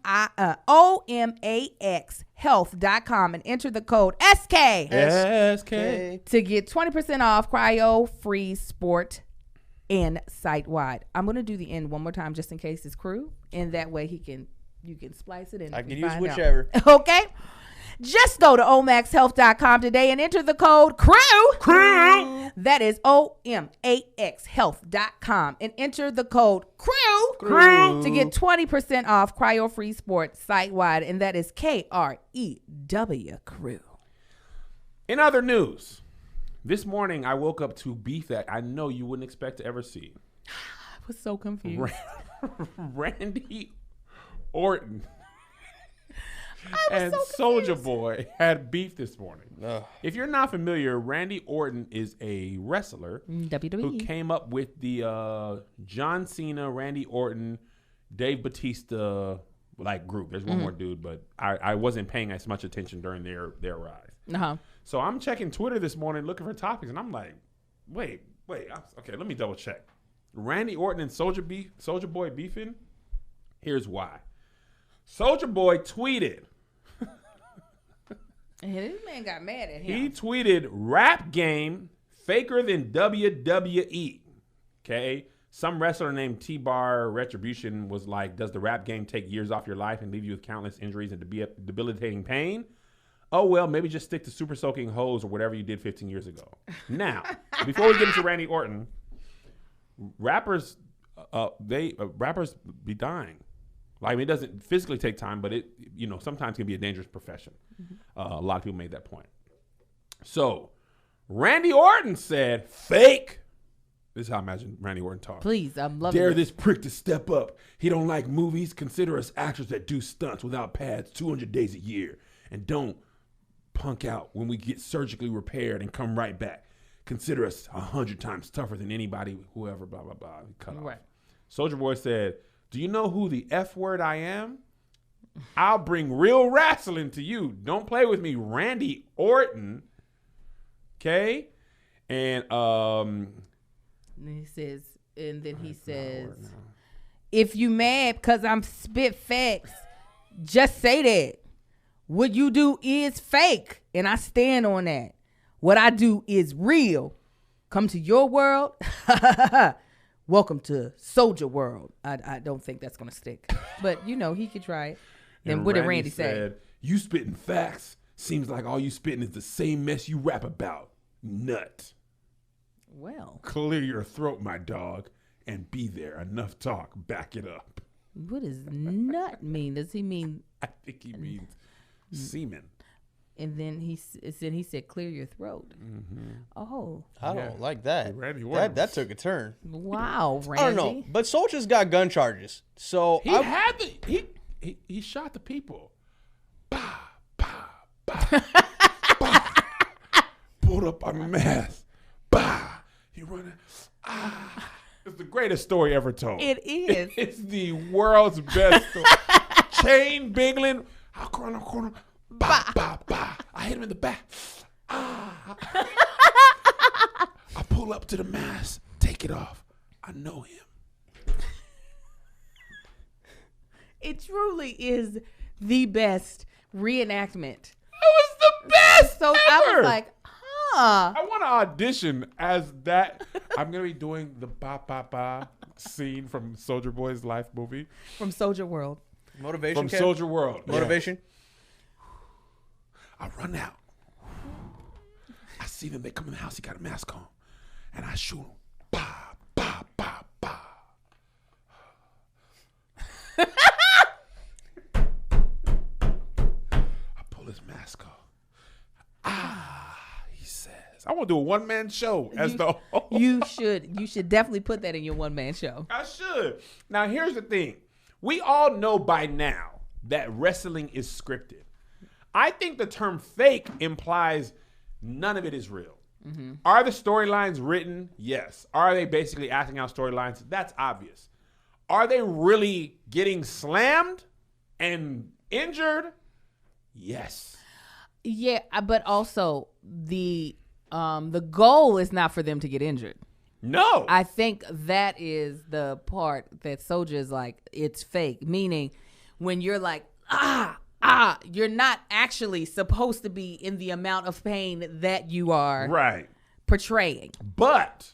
health.com and enter the code SK to get 20% off Cryo Freeze Sport and site-wide. I'm going to do the end one more time just in case it's crew, and that way you can splice it in. I can use whichever. Okay? Just go to omaxhealth.com today and enter the code CREW. That is OMAXhealth.com and enter the code CREW to get 20% off Cryo Free Sport site-wide, and that is KREW, CREW. In other news, this morning I woke up to beef that I know you wouldn't expect to ever see. I was so confused. Randy Orton and Soulja Boy had beef this morning. If you're not familiar, Randy Orton is a wrestler WWE who came up with the John Cena, Randy Orton, Dave Bautista group. There's one more dude, but I wasn't paying as much attention during their rise. So I'm checking Twitter this morning looking for topics, and I'm like, wait, okay, let me double check. Randy Orton and Soulja Boy beefing? Here's why. Soulja Boy tweeted. And this man got mad at him. He tweeted, "Rap game faker than WWE." Okay. Some wrestler named T-Bar Retribution was like, "Does the rap game take years off your life and leave you with countless injuries and debilitating pain? Oh, well, maybe just stick to super soaking hose or whatever you did 15 years ago." Now, before we get into Randy Orton, rappers be dying. It doesn't physically take time, but it, sometimes can be a dangerous profession. A lot of people made that point. So, Randy Orton said, "Fake." This is how I imagine Randy Orton talk. Please, I'm loving Dare this prick to step up. He don't like movies. Consider us actors that do stunts without pads 200 days a year. And don't punk out when we get surgically repaired and come right back. Consider us 100 times tougher than anybody, whoever, blah, blah, blah. Cut off. Right. Soulja Boy said, "Do you know who the F word I am? I'll bring real wrestling to you. Don't play with me, Randy Orton." Okay? And he says, "If you mad because I'm spit facts, just say that. What you do is fake, and I stand on that. What I do is real. Come to your world. Welcome to Soulja World." I don't think that's going to stick. But, he could try it. Then what did Randy say? "You spitting facts. Seems like all you spitting is the same mess you rap about. Nut. Well. Clear your throat, my dog, and be there. Enough talk. Back it up." What does nut mean? Does he mean? I think he means semen. And then he said, "Clear your throat." Mm-hmm. Oh, I don't like that. Randy that took a turn. Wow, Randy. I don't know, but Soulja's got gun charges, so he shot the people. Bah, bah, bah, bah. Pulled up on the mask. Bah. He running. It's the greatest story ever told. It is. It's the world's best story. Chain Bingling. Corner. Bah, bah, bah. I hit him in the back. I pull up to the mask. Take it off. I know him. It truly is the best reenactment. It was the best. So ever. I was like, I want to audition as that. I'm going to be doing the ba ba ba scene from Soulja Boy's life movie. From Soulja World. Motivation. From Soulja World. Motivation. Yeah. I run out. I see them. They come in the house. He got a mask on. And I shoot him. Ba, ba, ba, ba. I pull his mask off. He's I want to do a one-man show as You- the host. You should definitely put that in your one man show. I should. Now, here's the thing. We all know by now that wrestling is scripted. I think the term fake implies none of it is real. Are the storylines written? Yes. Are they basically acting out storylines? That's obvious. Are they really getting slammed and injured? Yes. Yeah, but also the goal is not for them to get injured. No. I think that is the part that Soulja is like, it's fake. Meaning, when you're like, you're not actually supposed to be in the amount of pain that you are right. portraying. But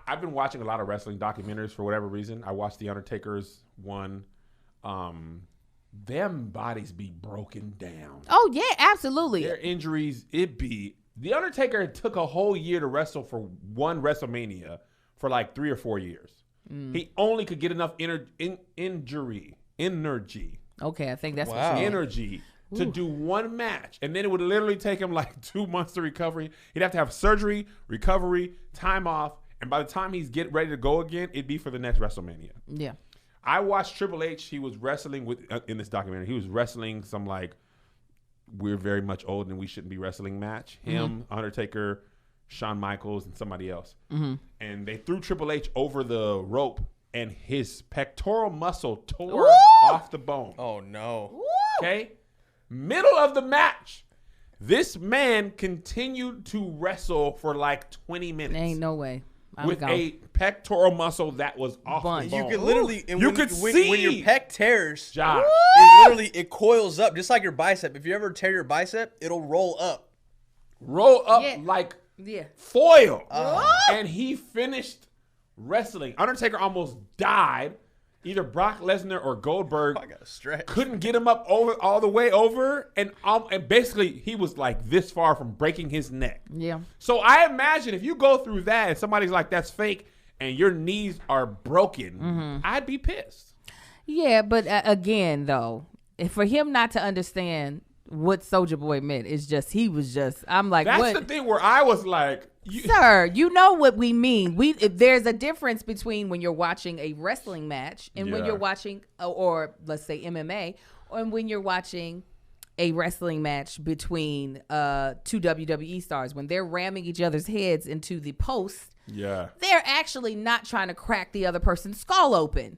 I've been watching a lot of wrestling documentaries for whatever reason. I watched The Undertaker's one. Them bodies be broken down. Oh yeah, absolutely. Their injuries, The Undertaker took a whole year to wrestle for one WrestleMania for like 3 or 4 years. He only could get enough energy Okay, I think that's Wow. what you energy to do one match. And then it would literally take him like 2 months to recovery. He'd have to have surgery, recovery, time off. And by the time he's getting ready to go again, it'd be for the next WrestleMania. Yeah. I watched Triple H. He was wrestling with in this documentary. He was wrestling some like we're very much old and we shouldn't be wrestling match. Him, Undertaker, Shawn Michaels, and somebody else. And they threw Triple H over the rope, and his pectoral muscle tore off the bone. Oh no. Okay, middle of the match, this man continued to wrestle for like 20 minutes Ain't no way. I'm with gone. a pectoral muscle that was off Bunch. the You bone. could literally, and You when, could when, see. when your pec tears, Josh. it coils up just like your bicep. If you ever tear your bicep, it'll roll up. Roll up Yeah. like Yeah. foil. And he finished wrestling. Undertaker almost died. Either Brock Lesnar or Goldberg I got to stretch. couldn't get him up over all the way over. And basically, he was like this far from breaking his neck. Yeah. So I imagine if you go through that and somebody's like, that's fake, and your knees are broken, I'd be pissed. Yeah, but again, though, for him not to understand what Soulja Boy meant is just I'm like, That's what? the thing where I was like, Sir, you know what we mean. There's a difference between when you're watching a wrestling match and when Yeah. you're watching, or let's say MMA, and when you're watching a wrestling match between two WWE stars. When they're ramming each other's heads into the post, yeah. they're actually not trying to crack the other person's skull open.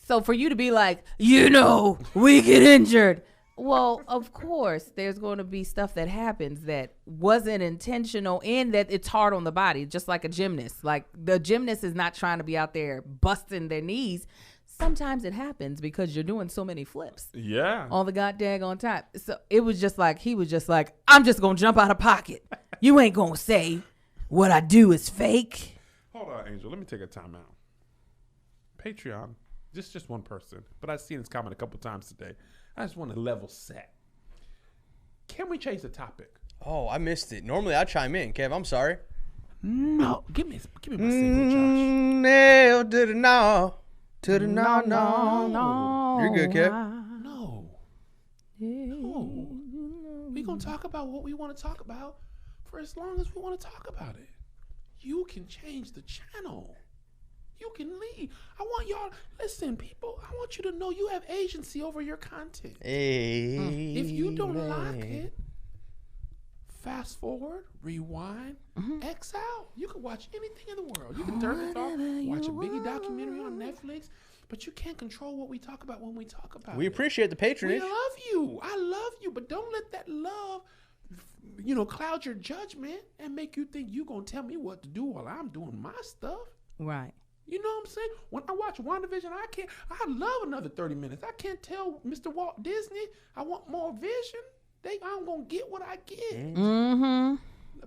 So for you to be like, we get injured. Well, of course, there's going to be stuff that happens that wasn't intentional and that it's hard on the body, just like a gymnast. Like the gymnast is not trying to be out there busting their knees. Sometimes it happens because you're doing so many flips Yeah. on the goddamn on top. So it was just like, he was just like, I'm just going to jump out of pocket. You ain't going to say what I do is fake. Hold on, Angel. Let me take a time out. Patreon. Just one person. But I've seen this comment a couple times today. I just want to level set. Can we change the topic? Oh, I missed it. Normally I chime in, Kev. I'm sorry. No. Give me my single, Josh. Nail to the no. To the no. You're good, Kev. No. No. We're going to talk about what we want to talk about for as long as we want to talk about it. You can change the channel. You can leave. I want y'all, listen, people, I want you to know you have agency over your content. Hey. If you don't like it, fast forward, rewind, X out. You can watch anything in the world. You can turn it off, watch a Biggie documentary on Netflix, but you can't control what we talk about when we talk about We it. appreciate the We patronage. love you. I love you, but don't let that love, cloud your judgment and make you think you gonna tell me what to do while I'm doing my stuff. Right. You know what I'm saying? When I watch WandaVision, I love another 30 minutes. I can't tell Mr. Walt Disney I want more vision. I'm gonna get what I get. Mm-hmm.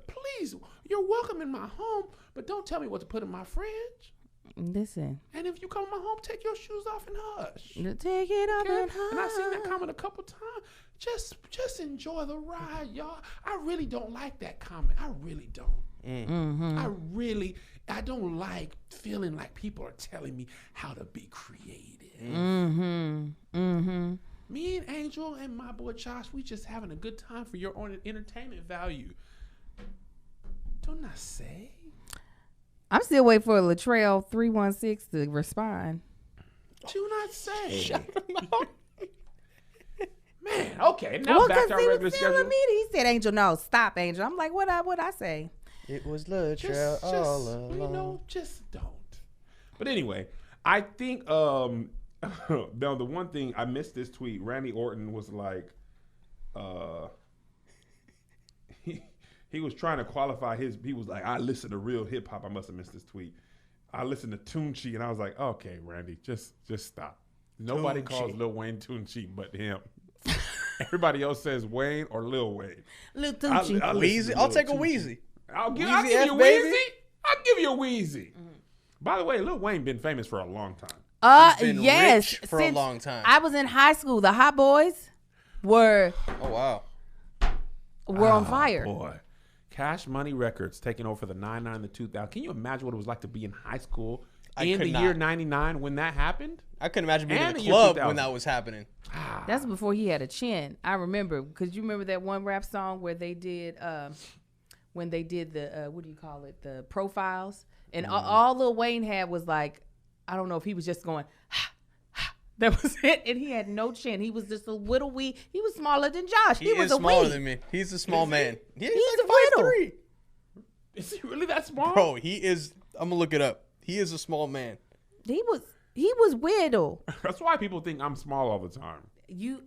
Please, you're welcome in my home, but don't tell me what to put in my fridge. Listen. And if you come to my home, take your shoes off and hush. Take it up Okay? and high. And I've seen that comment a couple times. Just enjoy the ride, y'all. I really don't like that comment. I really don't. I don't like feeling like people are telling me how to be creative. Me and Angel and my boy Josh, we just having a good time for your own entertainment value. Don't not say? I'm still waiting for Latrell 316 to respond. Do not say. Shut him out. Man, okay. Now back to our he regular was still schedule. He said, "Angel, no, stop, Angel." I'm like, what I say? It was Just, Latrell you know, just don't. But anyway, I think now the one thing I missed this tweet. Randy Orton was like, he was trying to qualify his. He was like, I listen to real hip hop. I must have missed this tweet. I listened to Tunchi, and I was like, okay, Randy, just stop. Nobody calls Lil Wayne Tunchi but him. Everybody else says Wayne or Lil Wayne. Lil Tucci. Wheezy. I'll take a Wheezy. I'll give Wheezy you F, a baby. Wheezy. I'll give you a Wheezy. By the way, Lil Wayne been famous for a long time. Been Yes, rich for a long time. I was in high school. The Hot Boys were Oh wow. on fire. Boy, Cash Money Records taking over for the 99 to 2000. Can you imagine what it was like to be in high school in could the year not. 99 when that happened? I couldn't imagine being And in the a year club 2000. when that was happening. That's before he had a chin. I remember because you remember that one rap song where they did when they did the what do you call it, the profiles, and all Lil Wayne had was like, I don't know if he was just going ha, ha. That was it, and he had no chin. He was just a little wee. He was smaller than Josh. He was is a smaller wee. than me. He's a small man. Yeah, He's he's a like little. 5'3". Is he really that small? Bro, he is. I'm gonna look it up. He is a small man. He was weirdo. That's why people think I'm small all the time.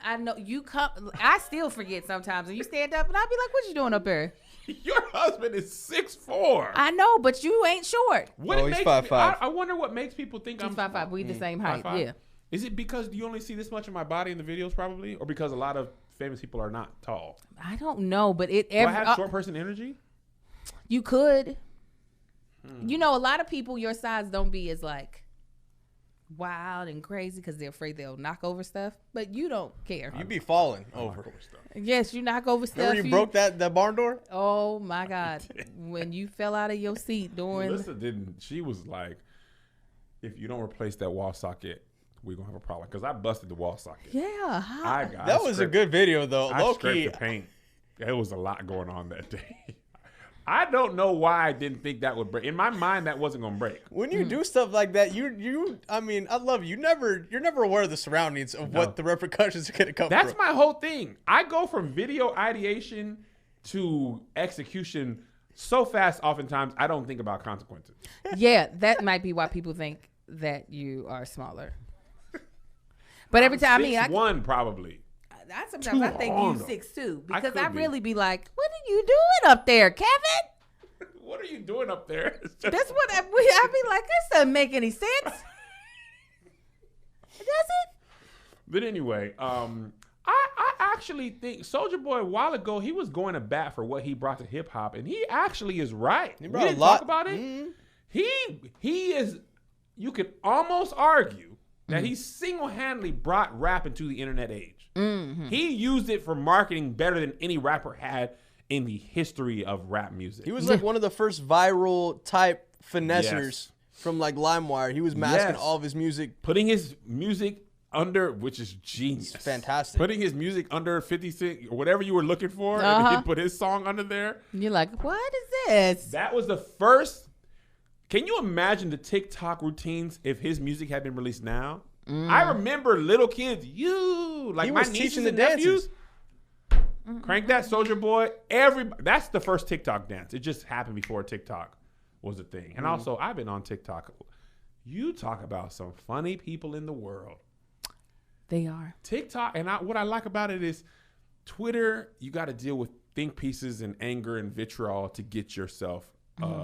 I know you come. I still forget sometimes, and you stand up, and I'll be like, "What you doing up there?" Your husband is 6'4". I know, but you ain't short. What Oh, it he's makes 5'5". I wonder what makes people think I'm He's 5'5". small. We the same height. 5'5"? Yeah. Is it because you only see this much of my body in the videos, probably, or because a lot of famous people are not tall? I don't know, but it Do I every have short person energy? you could. You know, a lot of people your size don't be as like wild and crazy because they're afraid they'll knock over stuff, but you don't care. You be falling over. Yes, you knock over stuff. Remember you broke that barn door? Oh my God! When you fell out of your seat during. Melissa didn't. She was like, if you don't replace that wall socket, we're going to have a problem. Because I busted the wall socket. Yeah. That was a good video though. I Low scraped key. the paint. There was a lot going on that day. I don't know why I didn't think that would break. In my mind, that wasn't going to break. When you do stuff like that, I mean, I love you. You're never aware of the surroundings of what the repercussions are gonna come That's from. my whole thing. I go from video ideation to execution so fast oftentimes I don't think about consequences. Yeah, that might be why people think that you are smaller. But every time, 6'1" probably. sometimes I think you Too 6'2" I because could I be. really be like, what are you doing up there, Kevin? What are you doing up there? It's just- That's what I be like, this doesn't make any sense. Does it? But anyway, I actually think Soulja Boy a while ago he was going to bat for what he brought to hip hop, and he actually is right. We brought a didn't lot. talk about it. He is. You could almost argue that he single-handedly brought rap into the internet age. He used it for marketing better than any rapper had in the history of rap music. He was like one of the first viral type finessers Yes. from like LimeWire. He was masking Yes. all of his music. Putting his music under, which is genius. It's fantastic. Putting his music under 50 Cent, or whatever you were looking for, and he put his song under there. You're like, what is this? That was the first. Can you imagine the TikTok routines if his music had been released now? I remember little kids, like He my was nieces teaching the and nephews. dances. Crank that, Soulja Boy. That's the first TikTok dance. It just happened before TikTok was a thing. And also, I've been on TikTok. You talk about some funny people in the world. They are. TikTok, and what I like about it is Twitter, you got to deal with think pieces and anger and vitriol to get yourself a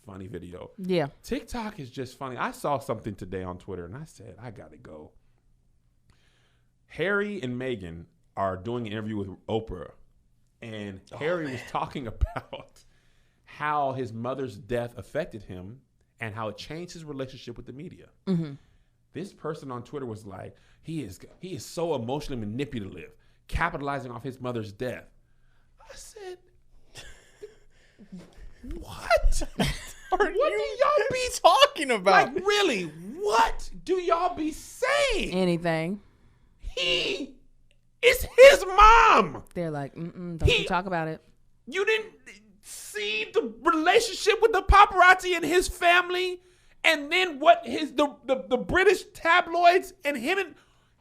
funny video. Yeah. TikTok is just funny. I saw something today on Twitter, and I said, I got to go. Harry and Meghan are doing an interview with Oprah, and Harry was talking about how his mother's death affected him and how it changed his relationship with the media. This person on Twitter was like, he is so emotionally manipulative, capitalizing off his mother's death. I said, what? What do y'all be talking about? like? Really? What do y'all be saying? Anything. It's his mom. They're like, don't He- you talk about it. You didn't see the relationship with the paparazzi and his family, and then what the British tabloids and him, and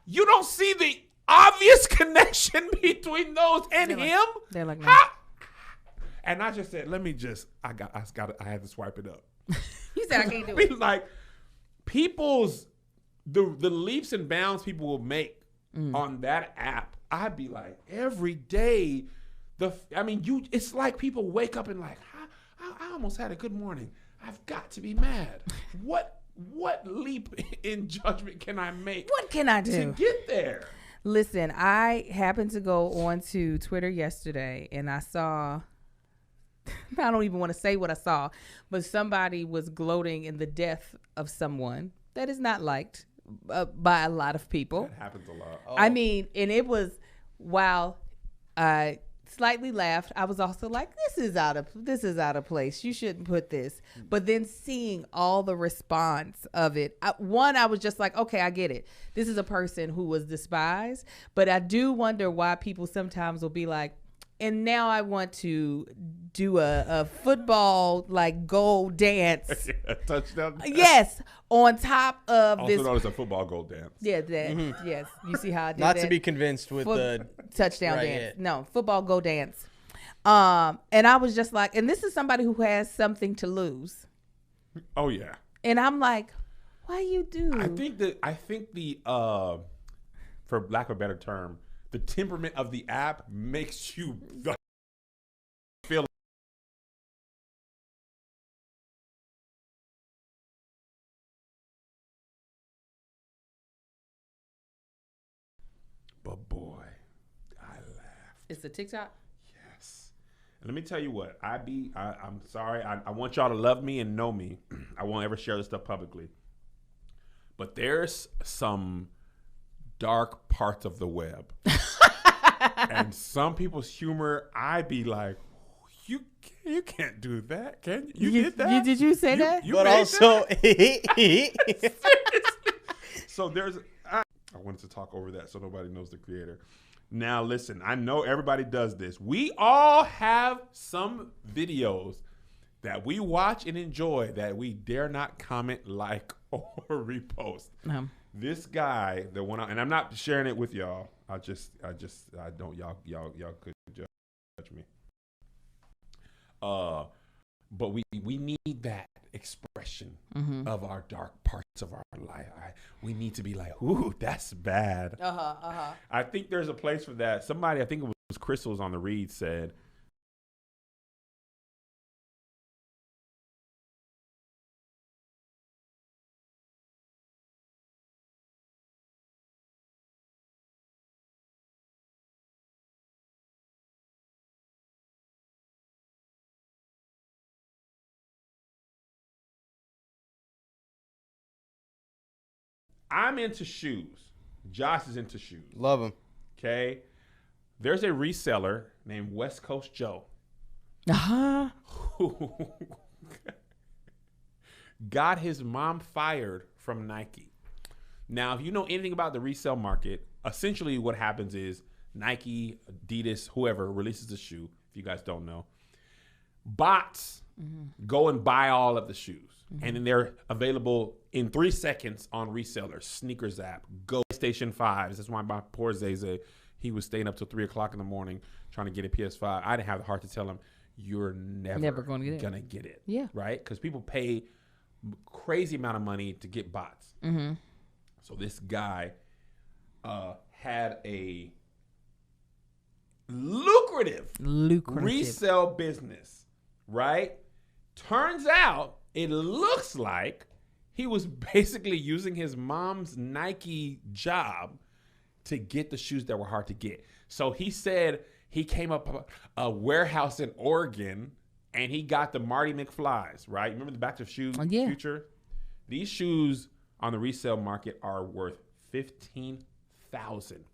you don't see the obvious connection between those and him. They're like, no. How? And I just said, I had to swipe it up. You said I can't do We it. like people's the leaps and bounds people will make on that app. I'd be like, every day, it's like people wake up and like, I almost had a good morning. I've got to be mad. What leap in judgment can I make? What can I to do? get there? Listen, I happened to go onto Twitter yesterday and I saw, I don't even want to say what I saw, but somebody was gloating in the death of someone that is not liked by a lot of people. That happens a lot. Oh. I mean, and it was, while I slightly laughed, I was also like, this is out of place. You shouldn't put this. But then seeing all the response of it, I was just like, okay, I get it. This is a person who was despised. But I do wonder why people sometimes will be like, and now I want to do a football like goal dance. Touchdown. Yes, on top of Also this. known as a football goal dance. Yeah, that. Yes, you see how I did Not that? to be convinced with the touchdown Right, dance. yeah. No, football go dance. And I was just like, and this is somebody who has something to lose. Oh yeah. And I'm like, why you do? I think the for lack of a better term, the temperament of the app makes you feel. But boy, I laughed. It's a TikTok. Yes. And let me tell you what, I'm sorry. I want y'all to love me and know me. I won't ever share this stuff publicly. But there's some dark parts of the web. And some people's humor, I'd be like, you can't do that, can you? You did that? Did you say that? but made also that? So I wanted to talk over that so nobody knows the creator. Now listen, I know everybody does this. We all have some videos that we watch and enjoy that we dare not comment, like, or repost. This guy, the one, and I'm not sharing it with y'all. I don't. Y'all couldn't judge me. But we need that expression of our dark parts of our life. We need to be like, ooh, that's bad. I think there's a place for that. Somebody, I think it was Crystal was on the read, said, I'm into shoes. Josh is into shoes. love him. Okay. There's a reseller named West Coast Joe who got his mom fired from Nike. Now, if you know anything about the resale market, essentially what happens is Nike, Adidas, whoever releases the shoe, if you guys don't know, bots go and buy all of the shoes. And then they're available in 3 seconds on resellers, Sneakers app, Go Station 5s. That's why my poor Zay, he was staying up till 3 o'clock in the morning trying to get a PS5. I didn't have the heart to tell him, you're never going to get it. Yeah. Right? Because people pay crazy amount of money to get bots. So this guy had a lucrative resale business, right? Turns out it looks like he was basically using his mom's Nike job to get the shoes that were hard to get. So he said he came up a warehouse in Oregon and he got the Marty McFlys, right? Remember the Back to Future? These shoes on the resale market are worth $15,000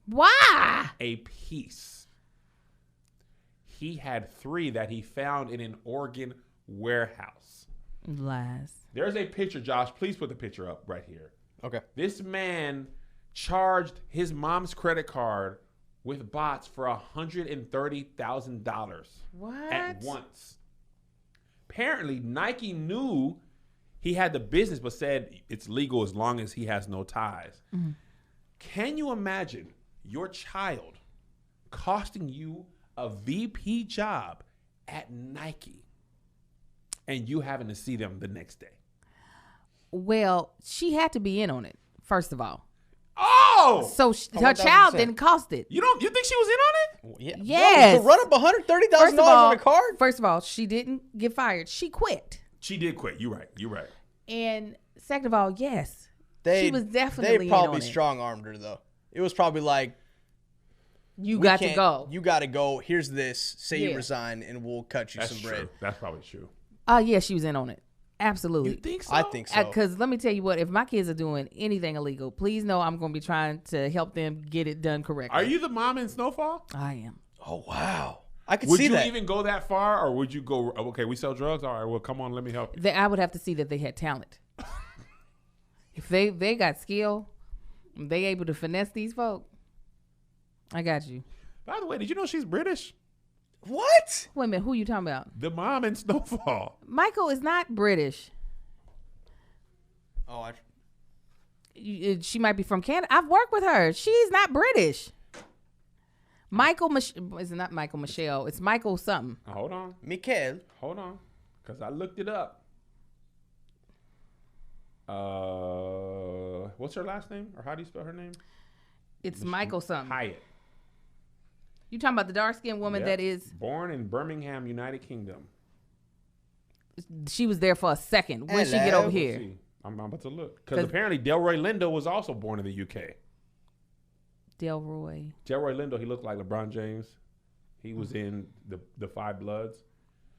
Why? a piece. He had 3 that he found in an Oregon warehouse. Lies. There's a picture, Josh. Please put the picture up right here. Okay. This man charged his mom's credit card with bots for $130,000 What? at once. apparently Nike knew he had the business, but said it's legal as long as he has no ties. Mm-hmm. Can you imagine your child costing you a VP job at Nike and you having to see them the next day? Well, she had to be in on it, first of all. Oh! So her 1,000%. child didn't cost it. You think she was in on it? Yeah. Yes. Bro, to run up $130,000 First of all, on a card? First of all, she didn't get fired. She quit. She did quit. You're right. And second of all, yes, They she was definitely They in probably on it. strong-armed her, though. It was probably like, You we got to can't- go. You got to go. Here's this. Say Yeah. you resign, and we'll cut you That's some true. bread. That's probably true. Oh, yeah, she was in on it. You Absolutely. think so? I think so. Because let me tell you what, if my kids are doing anything illegal, please know I'm going to be trying to help them get it done correctly. Are you the mom in Snowfall? I am. Oh, wow. I could Would see you that. even go that far, or would you go, okay, we sell drugs? All right, well, come on, let me help you. I would have to see that they had talent. If they got skill, they able to finesse these folk, I got you. By the way, did you know she's British? What? Wait a minute, who you talking about? The mom in Snowfall. Michael is not British. Oh, She might be from Canada. I've worked with her. She's not British. Is not Michael Michelle. It's Michael something. Hold on, Mikael. because I looked it up. What's her last name, or how do you spell her name? It's Michael something. Hyatt. You talking about the dark skinned woman Yep. that is? Born in Birmingham, United Kingdom. She was there for a second. When she get Hello. over Let's here? see. I'm about to look because 'Cause- apparently Delroy Lindo was also born in the UK. Delroy. Delroy Lindo, he looked like LeBron James. He was in the Five Bloods.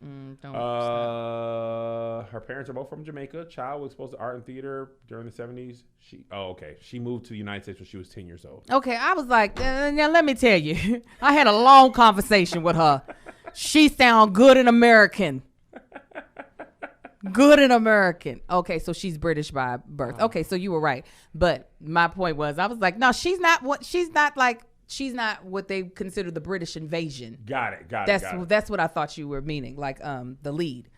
Don't Her parents are both from Jamaica. Child was exposed to art and theater during the 70s. She moved to the United States when she was 10 years old. Okay, I was like, now let me tell you, I had a long conversation with her. She sound good and American. Good and American. Okay, so she's British by birth. Okay, so you were right. But my point was, I was like, no, she's not what they consider the British invasion. Got it. That's what I thought you were meaning, like the lead.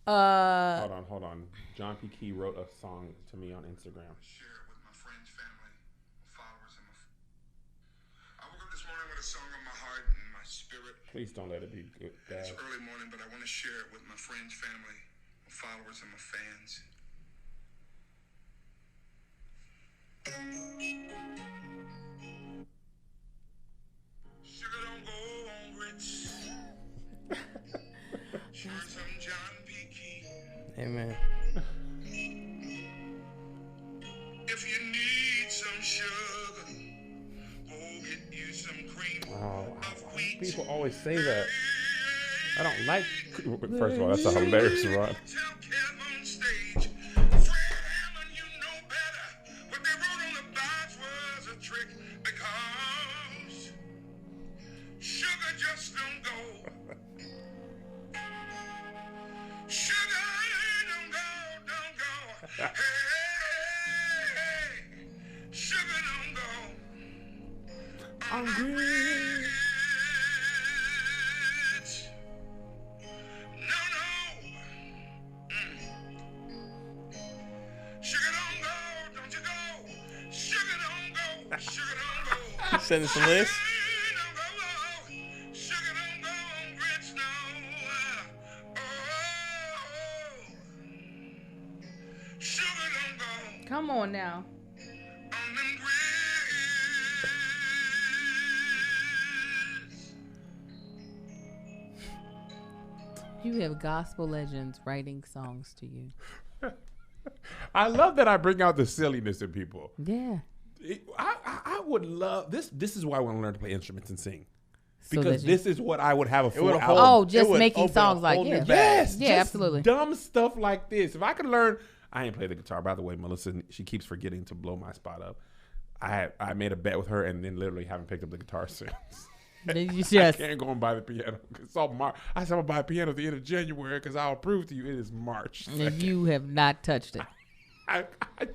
Hold on. John P. Key wrote a song to me on Instagram. Share it with my friends, family, followers, and I woke up this morning with a song on my heart and my spirit. Please don't let it be good, It's bad. early morning, but I want to share it with my friends, family, my followers, and my fans. Sugar don't go on grits. Share some John P. Key. Amen. If you need some sugar, go get you some cream of wheat. People always say that. I don't like. First of all, that's a hilarious run. Tell Kev on stage, Fred Hammond, you know better. What they wrote on the box was a trick because sugar just don't go. Sugar don't go. Hey, sugar don't go. On the grits. No. Sugar don't go, don't you go. Sugar don't go, sugar don't go. Send us a list. Sugar don't go, sugar don't go on grits, no. Oh, sugar don't go Come on now. on them grits. You have gospel legends writing songs to you. I love that I bring out the silliness in people. Yeah. I would love this. This is why I want to learn to play instruments and sing. So Because that you- this is what I would have a full would've album. Oh, It just would making open a songs like, whole new yeah. bag. Yes, Yeah, just absolutely. Dumb stuff like this. If I could learn, I ain't play the guitar. By the way, Melissa, she keeps forgetting to blow my spot up. I made a bet with her and then literally haven't picked up the guitar since. You I just, can't go and buy the piano. It's all I said I'm gonna buy a piano at the end of January because I'll prove to you it is March. 2nd. you have not touched it. I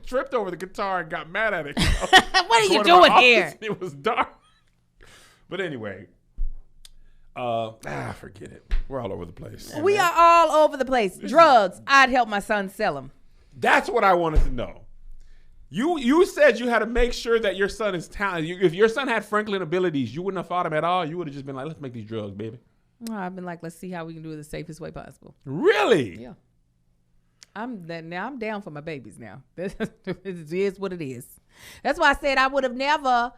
tripped over the guitar and got mad at it. What are you Going to my doing office here? and it was dark. But anyway, Forget it. We're all over the place. We are all over the place. Drugs. I'd help my son sell them. That's what I wanted to know. You said you had to make sure that your son is talented. If your son had Franklin abilities, you wouldn't have fought him at all. You would have just been like, let's make these drugs, baby. I've been like, let's see how we can do it the safest way possible. Really? Yeah. I'm down for my babies now. This is what it is. That's why I said I would have never,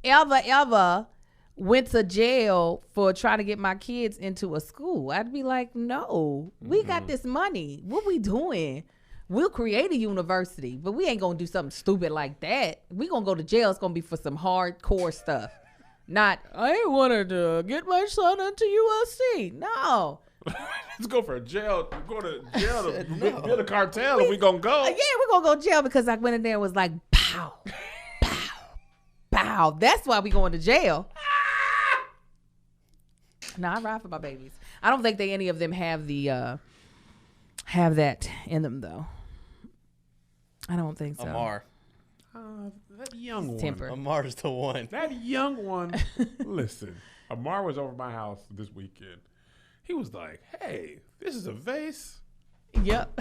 ever went to jail for trying to get my kids into a school. I'd be like, no, we got this money. What we doing? We'll create a university, but we ain't gonna do something stupid like that. We gonna go to jail. It's gonna be for some hardcore stuff. Not, I wanted to get my son into USC. No. Let's go for jail. Go to jail to build a cartel if we gonna go. Yeah, we're gonna go to jail because I went in there and was like, pow, pow, pow. That's why we going to jail. No, I ride for my babies. I don't think any of them have the have that in them though. I don't think so. Amar. That young one. Temper. Amar's the one. That young one. Listen, Amar was over my house this weekend. He was like, hey, this is a vase. Yep.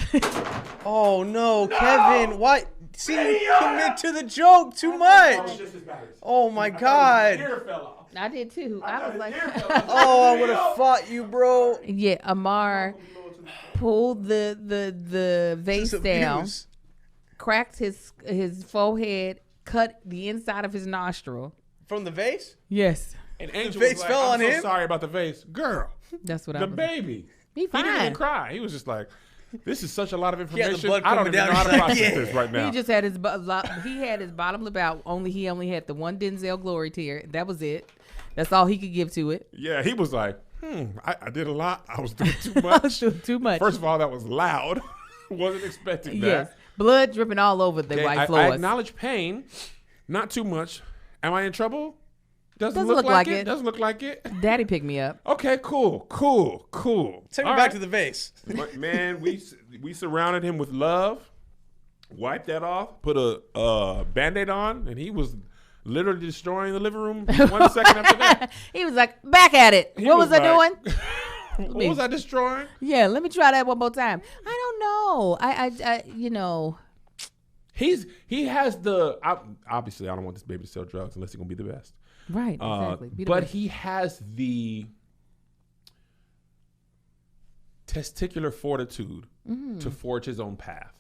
Oh no, Kevin! Why? See, you commit to the joke too much. Oh my God! Ear fell off. I did too. I was like, Oh, I would have fought you, bro. yeah. Amar pulled the vase This down, abuse. cracked his forehead, cut the inside of his nostril. From the vase. Yes, And Angel vase was like, fell I'm on so him? sorry about the vase. Girl, that's what I the was. baby. He He didn't even fine. cry. He was just like, this is such a lot of had the information. blood I don't coming even know down. how to He's like, process yeah. this right now. He just had his bottom lip out. He only had the one Denzel glory tear. That was it. That's all he could give to it. Yeah, he was like, I did a lot. I was doing too I much. was doing too much. First of all, that was loud. Wasn't expecting that. Yes, blood dripping all over the Okay, white I floors. acknowledge pain. Not too much. Am I in trouble? Doesn't look like it. Doesn't look like it. Daddy picked me up. Okay, cool. Take me All back right. to the vase. But, man, we surrounded him with love, wiped that off, put a Band-Aid on, and he was literally destroying the living room 1 second after that. He was like, back at it. He What was I like- doing? What was I destroying? Yeah, let me try that one more time. I don't know. I you know. He has the obviously I don't want this baby to sell drugs unless he's gonna be the best. Right, exactly. Be the But best. he has the testicular fortitude Mm-hmm. to forge his own path.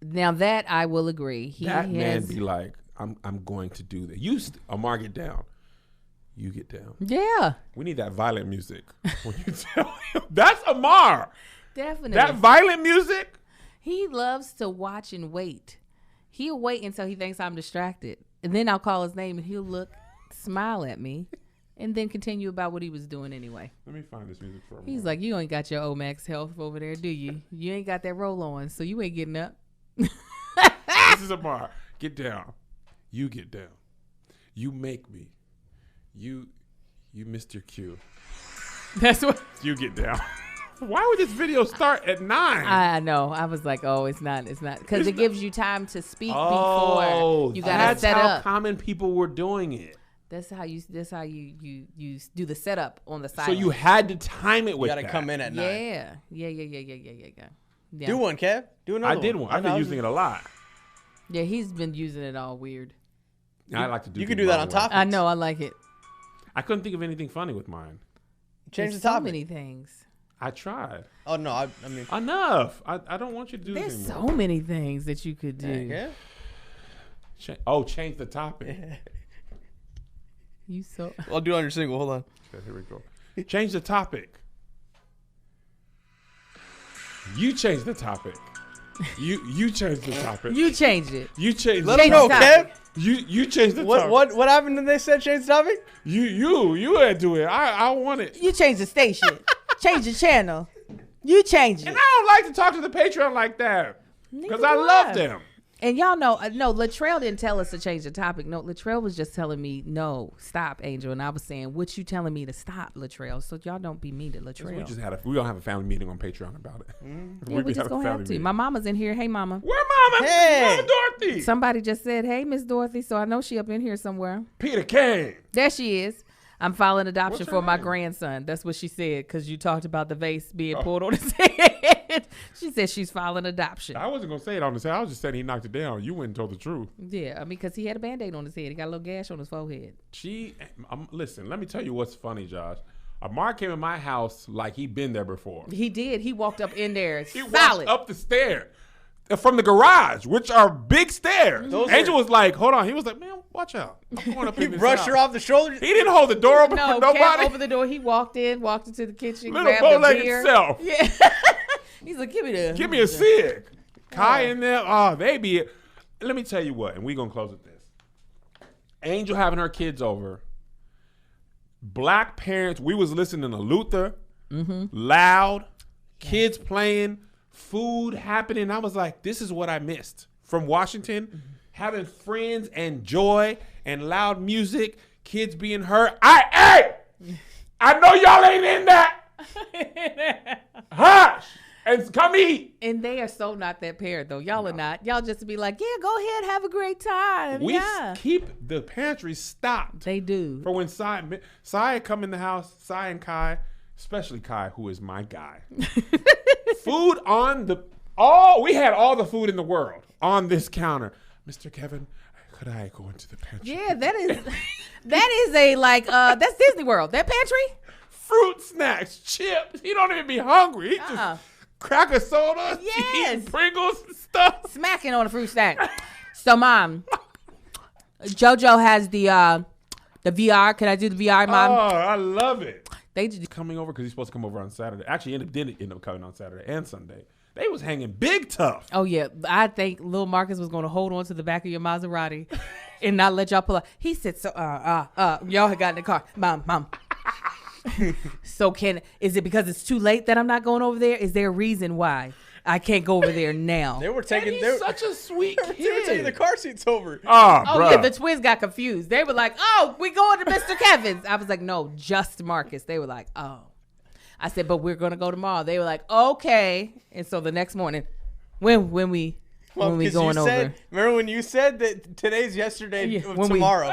Now that I will agree. He That man has, be like, I'm going to do that. Amar, get down. You get down. yeah, We need that violent music. When you tell him that's Amar. definitely. That violent music. He loves to watch and wait. He'll wait until he thinks I'm distracted. And then I'll call his name and he'll look, smile at me, and then continue about what he was doing anyway. Let me find this music for him. He's like, you ain't got your Omax health over there, do you? You ain't got that roll on, so you ain't getting up. This is Amar. Get down. You get down. You make me. You Mr. Q. That's what You get down. Why would this video start at 9? I know. I was like, oh, it's not. Because it gives you time to speak Oh, before you got to that's set how up. common people were doing it. That's how you do the setup on the side. So you had to time it You with got to that. come in at 9. Yeah. Do one, Kev. Do another I did one. I've been using it a lot. Yeah, he's been using it all weird. I like to do. You could things do that my on way. top. I know. I like it. I couldn't think of anything funny with mine. Change There's the topic. so many things. I tried. Oh no, I mean, Enough. I don't want you to do this There's anymore. so many things that you could do. yeah. Change the topic. You so I'll do it on your single. Hold on. Okay, here we go. Change the topic. You change the topic. You change the topic. you changed it. You change. Let the them know, the Kev. topic. You change the topic. What happened when they said change the topic? You had to do it. I want it. You changed the station. Change the channel. You changed it. And I don't like to talk to the Patreon like that because I love them. And y'all know, no, Latrell didn't tell us to change the topic. No, Latrell was just telling me, no, stop, Angel. And I was saying, what you telling me to stop, Latrell? So y'all don't be mean to Latrell. We don't have a family meeting on Patreon about it. Yeah, we just gonna have to. My mama's in here. Hey, mama. Where Mama? Hey. Mama Dorothy. Somebody just said, hey, Miss Dorothy. So I know she up in here somewhere. Peter Kane. There she is. I'm filing adoption What's her for my name? grandson. That's what she said because you talked about the vase being pulled on his head. She said she's filing adoption. I wasn't gonna say it on the side. I was just saying he knocked it down. You went and told the truth. Yeah, I mean, because he had a Band-Aid on his head. He got a little gash on his forehead. Listen. Let me tell you what's funny, Josh. Amar came in my house like he'd been there before. He did. He walked up in there He solid. walked up the stair from the garage, which are big stairs. Those Angel are- was like, "Hold on." He was like, "Man, watch out." I'm going up He in this brushed house. her off the shoulder. He didn't hold the door open No, for nobody. Kev opened the door. He walked into the kitchen, Little grabbed a bow-legged beer. self. Yeah. He's like, give me a cig. Kai in there. Oh, they be. Let me tell you what, and we gonna close with this. Angel having her kids over. Black parents. We was listening to Luther. Loud. Kids playing. Food happening. I was like, this is what I missed from Washington. Having friends and joy and loud music. Kids being hurt. I know y'all ain't in that. Hush. And come eat. And they are so not that parent though. Y'all are not. Y'all just be like, yeah, go ahead, have a great time. We yeah. keep the pantry stocked They do. for when Sai come in the house. Sai and Kai, especially Kai, who is my guy. Food on we had all the food in the world on this counter. Mr. Kevin, could I go into the pantry? Yeah, that is a like that's Disney World. That pantry? Fruit snacks, chips. He don't even be hungry. He just cracker soda, Yes. eating Pringles and stuff. Smacking on a fruit snack. So mom, JoJo has the VR. Can I do the VR, mom? Oh, I love it. They just Coming over because he's supposed to come over on Saturday. Actually, did end up coming on Saturday and Sunday. They was hanging big tough. Oh yeah, I think Lil Marcus was going to hold on to the back of your Maserati and not let y'all pull up. He said, "So, y'all had got in the car, mom." So is it because it's too late that I'm not going over there? Is there a reason why I can't go over there now? They were taking. And They he's were, such a sweet kid. they were taking the car seats over. Oh, Oh bro. yeah, the twins got confused. They were like, "Oh, we going to Mr. Kevin's." I was like, "No, just Marcus." They were like, "Oh." I said, "But we're gonna go tomorrow." They were like, "Okay." And so the next morning, when we Well, going 'cause you over? said, remember when you said that today's yesterday Yeah, of when we- tomorrow?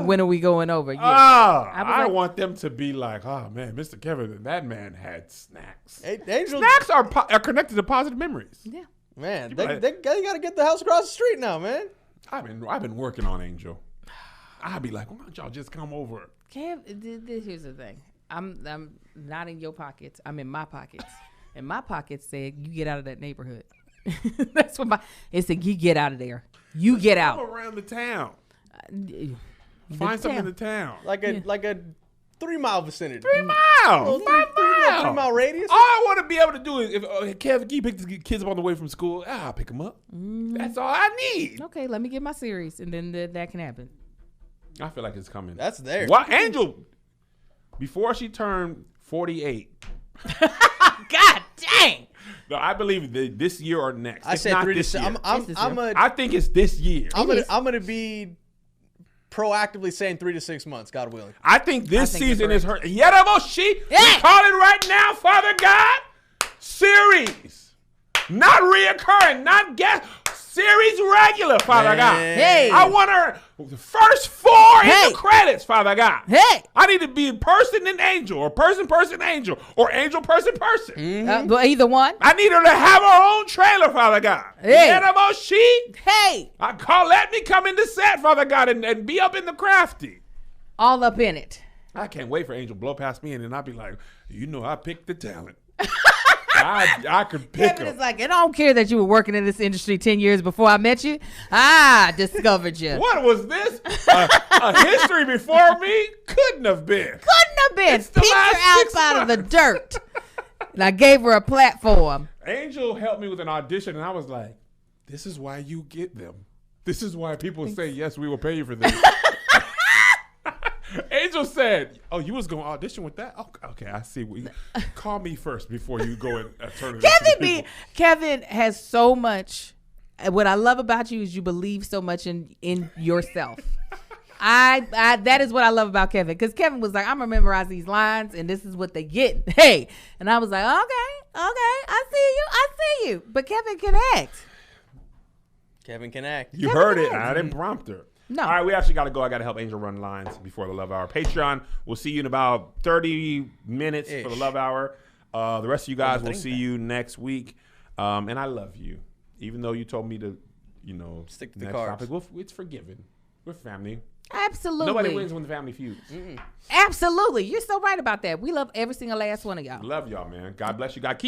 When are we going over? Yeah. I like- want them to be like, oh man, Mr. Kevin, that man had snacks. Hey, Angel, Snacks are connected to positive memories. Yeah. man, like- they got to get the house across the street now, man. I've been working on Angel. I'd be like, why don't y'all just come over? Here's the thing. I'm not in your pockets. I'm in my pockets. And my pockets said, you get out of that neighborhood. That's what it said, you get out of there. You get Come out. around the town. The Find something in town. the town. Like a 3-mile vicinity. 3 miles. 5 miles. 3-mile radius. All I want to be able to do is, if Kevin, can you pick the kids up on the way from school? I'll pick them up. That's all I need. Okay, let me get my series, and then that can happen. I feel like it's coming. That's there. Why, Angel, before she turned 48, God dang! no, I believe that this year or next. I It's said not 3 to this 6. year. I I think it's this year. I'm gonna be proactively saying 3 to 6 months, God willing. I think this I think you're season is her. correct. Yadamoshi. Yeah. We call it right now, Father God. Series. Not reoccurring, not guest. Series regular, Father God. Hey. I want her the first 4 in Hey. the credits, Father God. Hey! I need to be person and angel, or person angel, or angel person. But either one. I need her to have her own trailer, Father God. Hey. Yadamoshi. Hey! Let me come in the set, Father God, and be up in the crafty. All up in it. I can't wait for Angel blow past me, and then I'll be like, I picked the talent. I could pick Kevin her. is like, I don't care that you were working in this industry 10 years before I met you. I discovered you. What was this? A history before me? Couldn't have been. Couldn't have been. It's the Picked last her 6 out out of the months. dirt. And I gave her a platform. Angel helped me with an audition, and I was like, this is why you get them. This is why people say, yes, we will pay you for this. Angel said, "Oh, you was going to audition with that? Okay, I see. Call me first before you go and turn it Kevin has so much. What I love about you is you believe so much in yourself. I that is what I love about Kevin, because Kevin was like, I'm gonna memorize these lines and this is what they get. Hey, and I was like, okay, I see you. But Kevin can act. Kevin can act. You Kevin heard it. can I act. didn't prompt her. No. All right, we actually got to go. I got to help Angel run lines before the Love Hour. Patreon, we'll see you in about 30 minutes for the Ish. Love Hour. The rest of you guys, we'll 30. see you next week. And I love you. Even though you told me to, Stick to the next cards. topic, it's forgiven. We're family. Absolutely. Nobody wins when the family feuds. Absolutely. You're so right about that. We love every single last one of y'all. Love y'all, man. God bless you. God keep